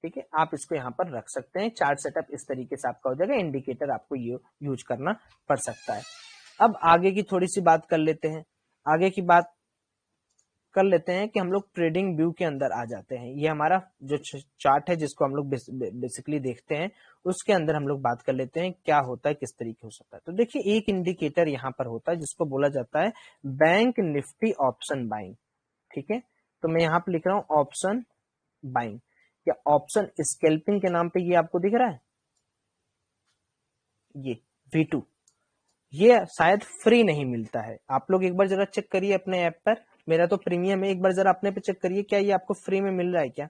ठीक है, आप इसको यहां पर रख सकते हैं। चार्ट सेटअप इस तरीके से आपका हो जाएगा, इंडिकेटर आपको यूज करना पड़ सकता है। अब आगे की थोड़ी सी बात कर लेते हैं, आगे की बात कर लेते हैं कि हम लोग ट्रेडिंग व्यू के अंदर आ जाते हैं। ये हमारा जो चार्ट है जिसको हम लोग बेसिकली देखते हैं, उसके अंदर हम लोग बात कर लेते हैं क्या होता है, किस तरीके हो सकता है। तो देखिए एक इंडिकेटर यहाँ पर होता है जिसको बोला जाता है बैंक निफ्टी ऑप्शन बाइंग, ठीक है। तो मैं यहाँ पे लिख रहा हूँ ऑप्शन बाइंग या ऑप्शन स्कैल्पिंग के नाम पे ये आपको दिख रहा है, ये V2, ये शायद फ्री नहीं मिलता है। आप लोग एक बार जरा चेक करिए अपने ऐप पर, मेरा तो प्रीमियम है, एक बार जरा अपने पे चेक करिए क्या ये आपको फ्री में मिल रहा है क्या,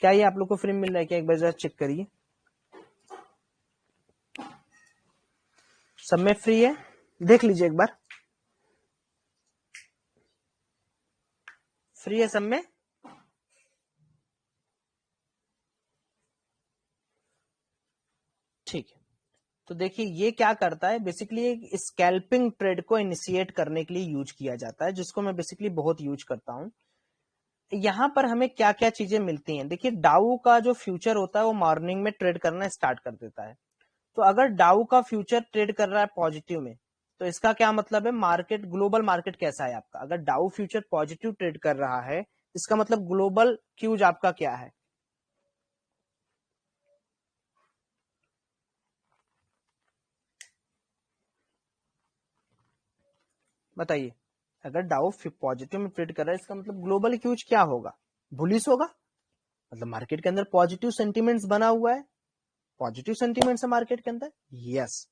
क्या ये आप लोग को फ्री में मिल रहा है क्या, एक बार जरा चेक करिए। सब में फ्री है, देख लीजिए एक बार। फ्री है सब में? ठीक है, तो देखिए ये क्या करता है, बेसिकली स्कैल्पिंग ट्रेड को इनिशिएट करने के लिए यूज किया जाता है, जिसको मैं बेसिकली बहुत यूज करता हूं। यहां पर हमें क्या क्या चीजें मिलती हैं, देखिए डाउ का जो फ्यूचर होता है वो मॉर्निंग में ट्रेड करना स्टार्ट कर देता है। तो अगर डाउ का फ्यूचर ट्रेड कर रहा है पॉजिटिव में, तो इसका क्या मतलब है, मार्केट, ग्लोबल मार्केट कैसा है आपका, अगर डाउ फ्यूचर पॉजिटिव ट्रेड कर रहा है, इसका मतलब ग्लोबल क्यूज आपका क्या है, बताइए। अगर डाउ पॉजिटिव में ट्रेड कर रहा है, इसका मतलब ग्लोबल क्यूज क्या होगा, बुलिश होगा, मतलब मार्केट के अंदर पॉजिटिव सेंटीमेंट्स बना हुआ है, पॉजिटिव सेंटीमेंट्स है मार्केट के अंदर, यस।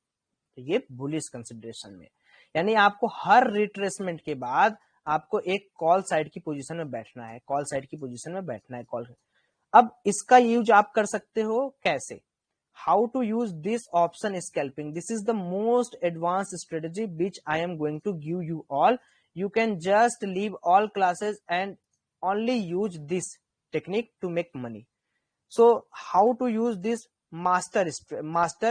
तो ये बुलिश कंसिडरेशन में, यानी आपको हर रिट्रेसमेंट के बाद आपको एक कॉल साइड की पोजीशन में बैठना है, कॉल साइड की पोजीशन में बैठना है, कॉल। अब इसका यूज आप कर सकते हो कैसे, how to use this option scalping, this is the most advance strategy which I am going to give you all, you can just leave all classes and only use this technique to make money. So how to use this master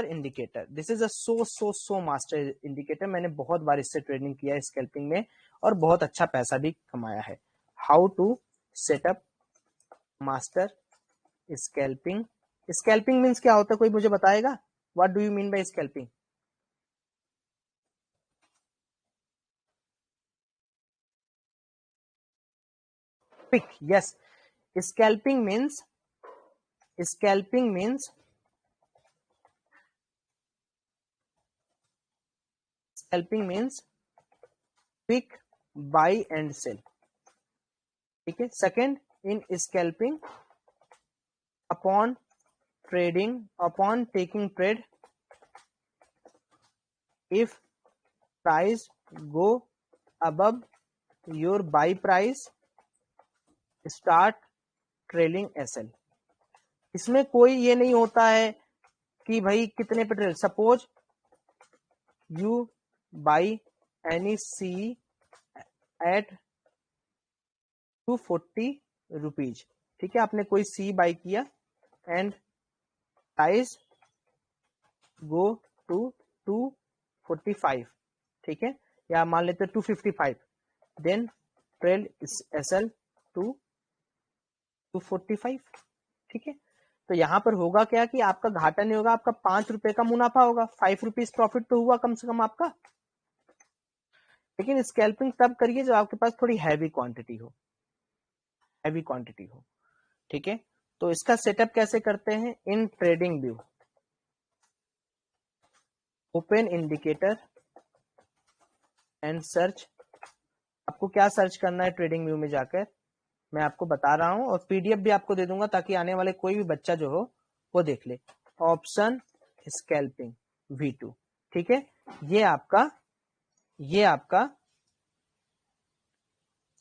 indicator, this is a so master indicator, मैंने बहुत बार इससे trading किया है scalping में और बहुत अच्छा पैसा भी कमाया है। How to setup master scalping, scalping means क्या होता है, कोई मुझे बताएगा, what do you mean by scalping? Pick, yes. Scalping means, scalping means, scalping means pick, buy and sell, ठीक है। Second, in scalping, upon trading, upon taking trade, if price go above your buy price, start trailing SL। इसमें कोई ये नहीं होता है कि भाई कितने पे trade, suppose you buy any C at 240 rupees, ठीक है, आपने कोई सी बाई किया एंड प्राइस गो टू 245, ठीक है, या मान लेते 255, देन ट्रेल एसएल टू 245, ठीक है। तो यहां पर होगा क्या कि आपका घाटा नहीं होगा, आपका 5 रुपए का मुनाफा होगा, 5 रुपीज प्रॉफिट तो हुआ कम से कम आपका। लेकिन स्कैल्पिंग तब करिए जब आपके पास थोड़ी हैवी क्वांटिटी हो, हैवी क्वांटिटी हो, ठीक है। तो इसका सेटअप कैसे करते हैं, in trading view, open indicator and search, आपको क्या सर्च करना है ट्रेडिंग व्यू में जाकर, मैं आपको बता रहा हूं और पीडीएफ भी आपको दे दूंगा ताकि आने वाले कोई भी बच्चा जो हो वो देख ले। ऑप्शन स्कैल्पिंग V2, ठीक है, ये आपका, ये आपका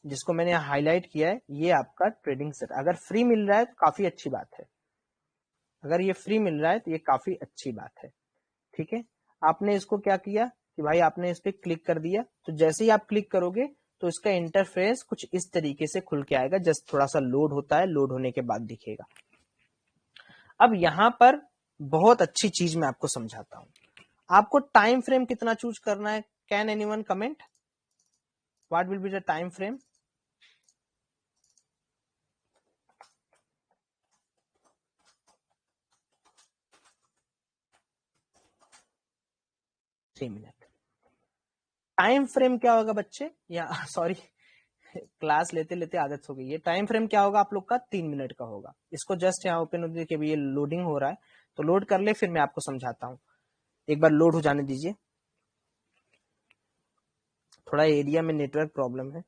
जिसको मैंने हाईलाइट किया है, ये आपका ट्रेडिंग सेट, अगर फ्री मिल रहा है तो काफी अच्छी बात है, अगर ये फ्री मिल रहा है तो ये काफी अच्छी बात है, ठीक है। आपने इसको क्या किया कि भाई आपने इस पर क्लिक कर दिया, तो जैसे ही आप क्लिक करोगे तो इसका इंटरफेस कुछ इस तरीके से खुल के आएगा, जस्ट थोड़ा सा लोड होता है, लोड होने के बाद दिखेगा। अब यहां पर बहुत अच्छी चीज मैं आपको समझाता हूं, आपको टाइम फ्रेम कितना चूज करना है, can anyone comment, what will be the time frame? Three minute time frame क्या होगा बच्चे, या सॉरी क्लास लेते लेते आदत हो गई है, टाइम फ्रेम क्या होगा आप लोग का, 3 मिनट का होगा। इसको जस्ट यहाँ ओपन हो देखिए, ये लोडिंग हो रहा है, तो लोड कर ले फिर मैं आपको समझाता हूँ, एक बार लोड हो जाने दीजिए, थोड़ा एरिया में नेटवर्क प्रॉब्लम है।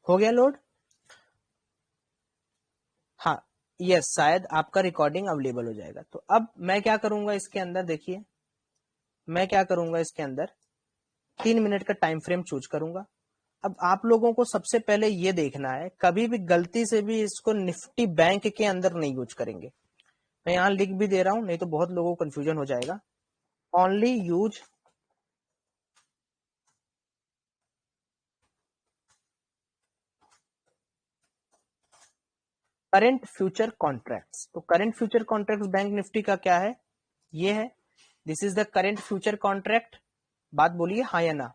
हो गया लोड? हाँ, यस, शायद आपका रिकॉर्डिंग अवेलेबल हो जाएगा। तो अब मैं क्या करूंगा इसके अंदर, देखिए मैं क्या करूंगा इसके अंदर 3 मिनट का टाइम फ्रेम चूज करूंगा। अब आप लोगों को सबसे पहले ये देखना है, कभी भी गलती से भी इसको निफ्टी बैंक के अंदर नहीं यूज करेंगे। मैं यहां लिख भी दे रहा हूं, नहीं तो बहुत लोगों को कंफ्यूजन हो जाएगा। Only use current future contracts. तो current future contracts bank Nifty का क्या है? ये है, this is the current future contract. बात बोलिए हाँ या ना।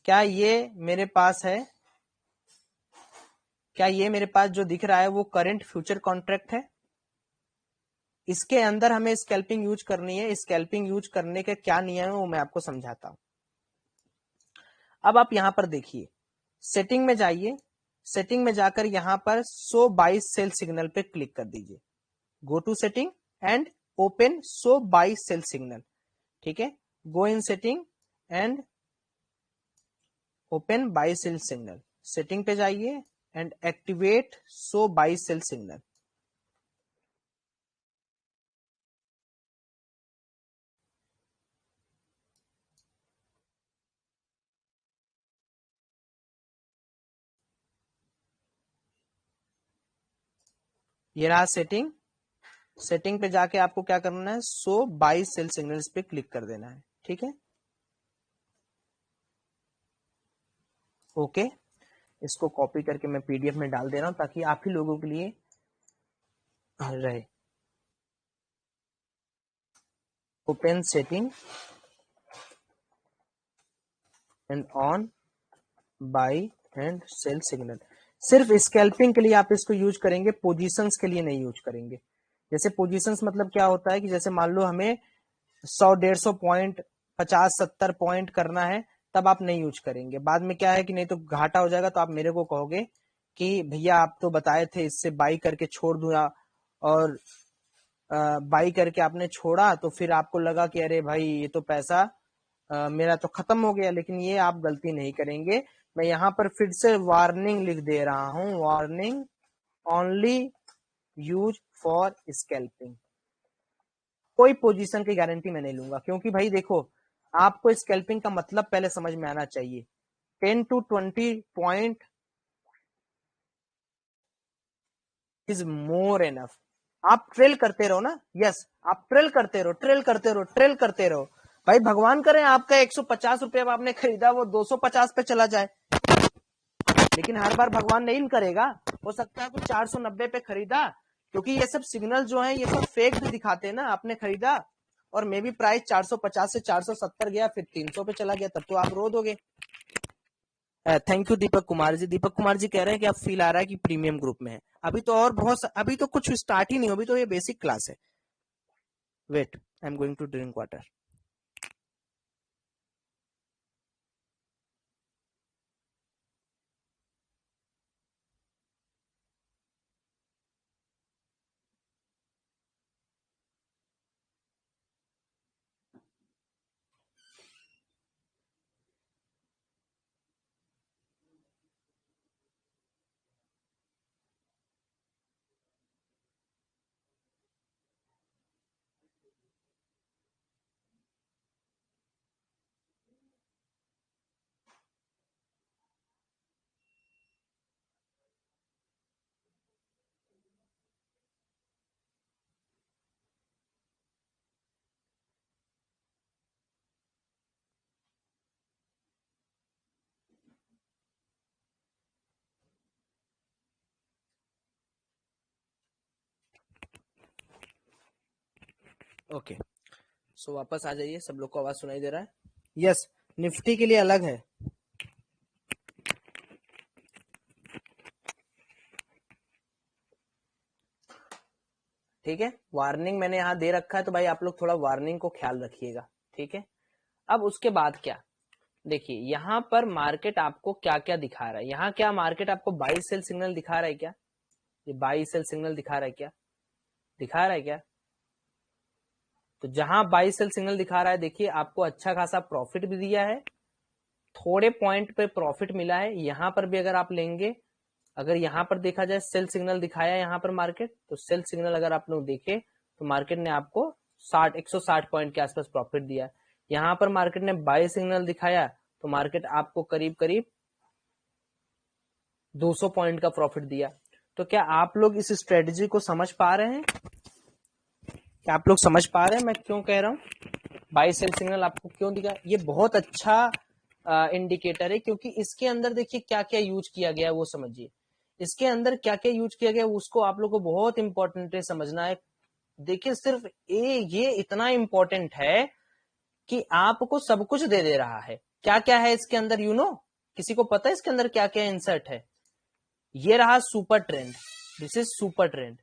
क्या ये मेरे पास है? क्या ये मेरे पास जो दिख रहा है वो करंट फ्यूचर कॉन्ट्रैक्ट है? इसके अंदर हमें स्कैल्पिंग यूज करनी है। स्कैल्पिंग यूज करने के क्या नियम है वो मैं आपको समझाता हूं। अब आप यहां पर देखिए, सेटिंग में जाइए, सेटिंग में जाकर यहां पर शो बाई सेल सिग्नल पे क्लिक कर दीजिए। Go to setting and open show buy sell signal. ठीक है, go in setting and open buy sell signal. Setting पे जाइए and activate show buy sell signal. ये रहा सेटिंग। सेटिंग पे जाके आपको क्या करना है, शो बाई सेल सिग्नल्स पे क्लिक कर देना है। ठीक है, ओके। इसको कॉपी करके मैं पीडीएफ में डाल दे रहा हूं ताकि आप ही लोगों के लिए रहे। Open setting and on buy and sell signal. सिर्फ स्कैल्पिंग के लिए आप इसको यूज करेंगे, पोजीशंस के लिए नहीं यूज करेंगे। जैसे पोजीशंस मतलब क्या होता है कि जैसे मान लो हमें 100-150 पॉइंट, 50-70 पॉइंट करना है, तब आप नहीं यूज करेंगे। बाद में क्या है कि नहीं तो घाटा हो जाएगा, तो आप मेरे को कहोगे कि भैया आप तो बताए थे इससे बाई करके छोड़ दूंगा, और बाई करके आपने छोड़ा तो फिर आपको लगा कि अरे भाई ये तो पैसा मेरा तो खत्म हो गया। लेकिन ये आप गलती नहीं करेंगे। मैं यहाँ पर फिर से वार्निंग लिख दे रहा हूं, warning only use for scalping. कोई पोजीशन की गारंटी मैं नहीं लूंगा, क्योंकि भाई देखो, आपको स्कैल्पिंग का मतलब पहले समझ में आना चाहिए। 10 to 20 point is more enough. आप ट्रेल करते रहो ना, यस, आप ट्रेल करते रहो, ट्रेल करते रहो, ट्रेल करते रहो। भाई भगवान करे आपका 150 रुपये में आपने खरीदा वो 250 पे चला जाए, लेकिन हर बार भगवान नहीं करेगा। हो सकता है कुछ 490 पे खरीदा, क्योंकि ये सब सिग्नल जो है ये सब फेक भी दिखाते हैं ना। आपने खरीदा और मे भी प्राइस 450 से 470 गया, फिर 300 पे चला गया, तब तो आप रो दोगे। Thank you Deepak Kumar ji. दीपक कुमार जी कह रहे हैं कि अब फील आ रहा है कि प्रीमियम ग्रुप में है। अभी तो और बहुत, अभी तो कुछ स्टार्ट ही नहीं, अभी तो ये बेसिक क्लास है। Wait, I am going to drink water. Okay, so वापस आ जाइए। सब लोग को आवाज सुनाई दे रहा है? यस, निफ्टी के लिए अलग है। ठीक है, वार्निंग मैंने यहाँ दे रखा है, तो भाई आप लोग थोड़ा वार्निंग को ख्याल रखिएगा। ठीक है, अब उसके बाद क्या, देखिए यहाँ पर मार्केट आपको क्या क्या दिखा रहा है। यहाँ क्या मार्केट आपको बाई सेल सिग्नल दिखा रहा है क्या? ये बाई सेल सिग्नल दिखा रहा है क्या? दिखा रहा है क्या? तो जहां बाई सेल सिग्नल दिखा रहा है, देखिए आपको अच्छा खासा प्रॉफिट भी दिया है, थोड़े पॉइंट पे प्रॉफिट मिला है। यहां पर भी अगर आप लेंगे अगर यहाँ पर देखा जाए सेल सिग्नल दिखाया यहाँ पर मार्केट, तो सेल सिग्नल अगर आप लोग देखे तो मार्केट ने आपको 160 पॉइंट के आसपास प्रॉफिट दिया। यहाँ पर मार्केट ने बाय सिग्नल दिखाया तो मार्केट आपको करीब करीब 200 पॉइंट का प्रॉफिट दिया। तो क्या आप लोग इस स्ट्रेटजी को समझ पा रहे हैं? क्या आप लोग समझ पा रहे हैं मैं क्यों कह रहा हूं बाय सेल सिग्नल आपको क्यों दिखा? ये बहुत अच्छा इंडिकेटर है, क्योंकि इसके अंदर देखिए क्या क्या यूज किया गया है वो समझिए। इसके अंदर क्या क्या यूज किया गया उसको आप लोग को बहुत इंपॉर्टेंट है समझना है। देखिए सिर्फ ये इतना इंपॉर्टेंट है कि आपको सब कुछ दे रहा है। क्या क्या है इसके अंदर किसी को पता है इसके अंदर क्या क्या इंसर्ट है? ये रहा super trend, this is super trend.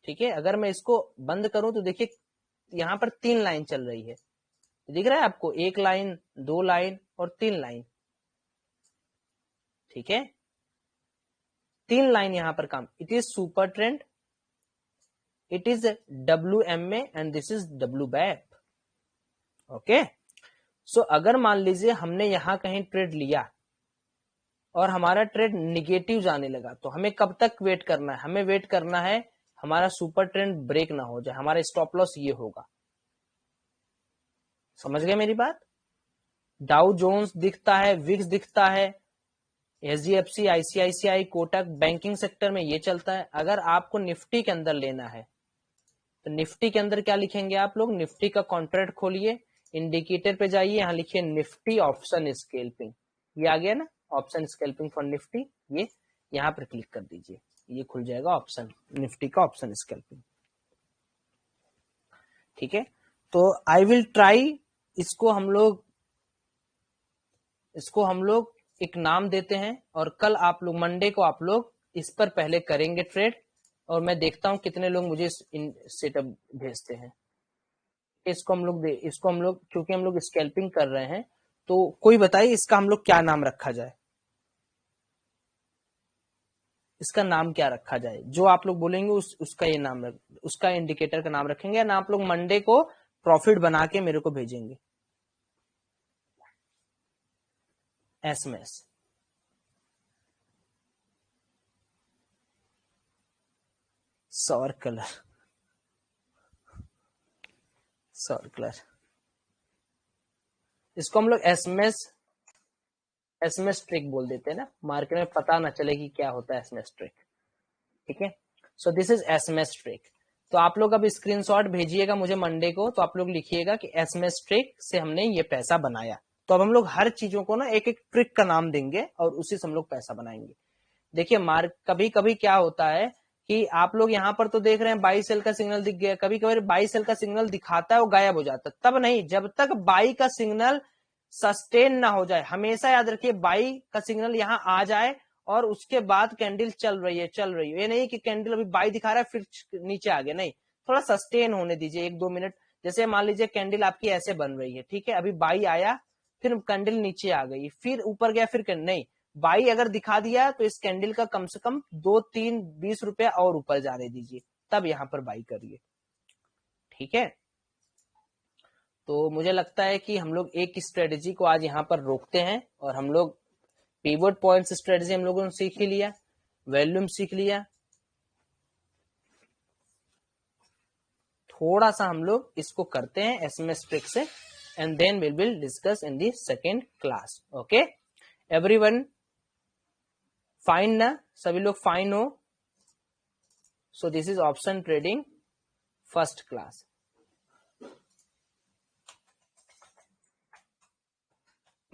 ठीक है, अगर मैं इसको बंद करूं तो देखिए यहां पर 3 लाइन चल रही है, दिख रहा है आपको? 1 लाइन, 2 लाइन और 3 लाइन। ठीक है, 3 लाइन यहां पर काम। It is super trend, it is WMA and this is WBAP। Okay, so अगर मान लीजिए हमने यहां कहीं ट्रेड लिया और हमारा ट्रेड निगेटिव जाने लगा, तो हमें कब तक वेट करना है? हमें वेट करना है हमारा सुपर ट्रेंड ब्रेक ना हो जाए। हमारा स्टॉप लॉस ये होगा। समझ गए मेरी बात? डाउ जोन्स दिखता है, विक्स दिखता है, SGFC, ICICI, Kotak, banking sector में ये चलता है। अगर आपको निफ्टी के अंदर लेना है तो निफ्टी के अंदर क्या लिखेंगे आप लोग? निफ्टी का कॉन्ट्रैक्ट खोलिए, इंडिकेटर पे जाइए, यहाँ लिखिए निफ्टी ऑप्शन स्कैल्पिंग। ये आ गया ना, ऑप्शन स्कैल्पिंग फॉर निफ्टी। ये यहाँ पर क्लिक कर दीजिए, ये खुल जाएगा ऑप्शन, निफ्टी का ऑप्शन स्कैल्पिंग। ठीक है, तो आई विल ट्राई, इसको हम लोग एक नाम देते हैं और कल आप लोग मंडे को आप लोग इस पर पहले करेंगे ट्रेड, और मैं देखता हूं कितने लोग मुझे सेटअप भेजते हैं। इसको हम लोग क्योंकि हम लोग स्कैल्पिंग कर रहे हैं, तो कोई बताइए इसका हम लोग क्या नाम रखा जाए? इसका नाम क्या रखा जाए? जो आप लोग बोलेंगे उसका ये नाम उसका इंडिकेटर का नाम रखेंगे, या ना आप लोग मंडे को प्रॉफिट बना के मेरे को भेजेंगे? SMS सर्कुलर इसको हम लोग एसएमएस ट्रिक बोल देते हैं ना, मार्केट में पता ना चले कि क्या होता है एसएमएस ट्रिक। ठीक है, सो दिस इज एसएमएस ट्रिक। तो आप लोग अब स्क्रीनशॉट भेजिएगा मुझे मंडे को, तो आप लोग लिखिएगा कि एसएमएस ट्रिक से हमने ये पैसा बनाया। तो अब हम लोग हर चीजों को ना एक एक ट्रिक का नाम देंगे और उसी से हम लोग पैसा बनाएंगे। देखिए कभी कभी क्या होता है कि आप लोग यहाँ पर तो देख रहे हैं बाई सेल का सिग्नल दिख गया, कभी कभी बाई सेल का सिग्नल दिखाता है वो गायब हो जाता है। तब नहीं, जब तक बाई का सिग्नल सस्टेन ना हो जाए। हमेशा याद रखिए बाई का सिग्नल यहाँ आ जाए और उसके बाद कैंडल चल रही है। ये नहीं कि कैंडल अभी बाई दिखा रहा है फिर नीचे आ गया, नहीं, थोड़ा सस्टेन होने दीजिए 1-2 मिनट। जैसे मान लीजिए कैंडल आपकी ऐसे बन रही है, ठीक है, अभी बाई आया, फिर कैंडल नीचे आ गई, फिर ऊपर गया, फिर नहीं, बाई अगर दिखा दिया तो इस कैंडल का कम से कम 2-3-20 रुपया और ऊपर जाने दीजिए, तब यहां पर बाई करिए। ठीक है, तो मुझे लगता है कि हम लोग एक स्ट्रेटेजी को आज यहां पर रोकते हैं, और हम लोग पिवट पॉइंट्स स्ट्रेटेजी हम लोगों ने सीख ही लिया, वॉल्यूम सीख लिया, थोड़ा सा हम लोग इसको करते हैं एसएमएस ट्रिक से, and then we will discuss in the second class. Okay everyone, fine ना? सभी लोग फाइन हो? So this is option trading first class.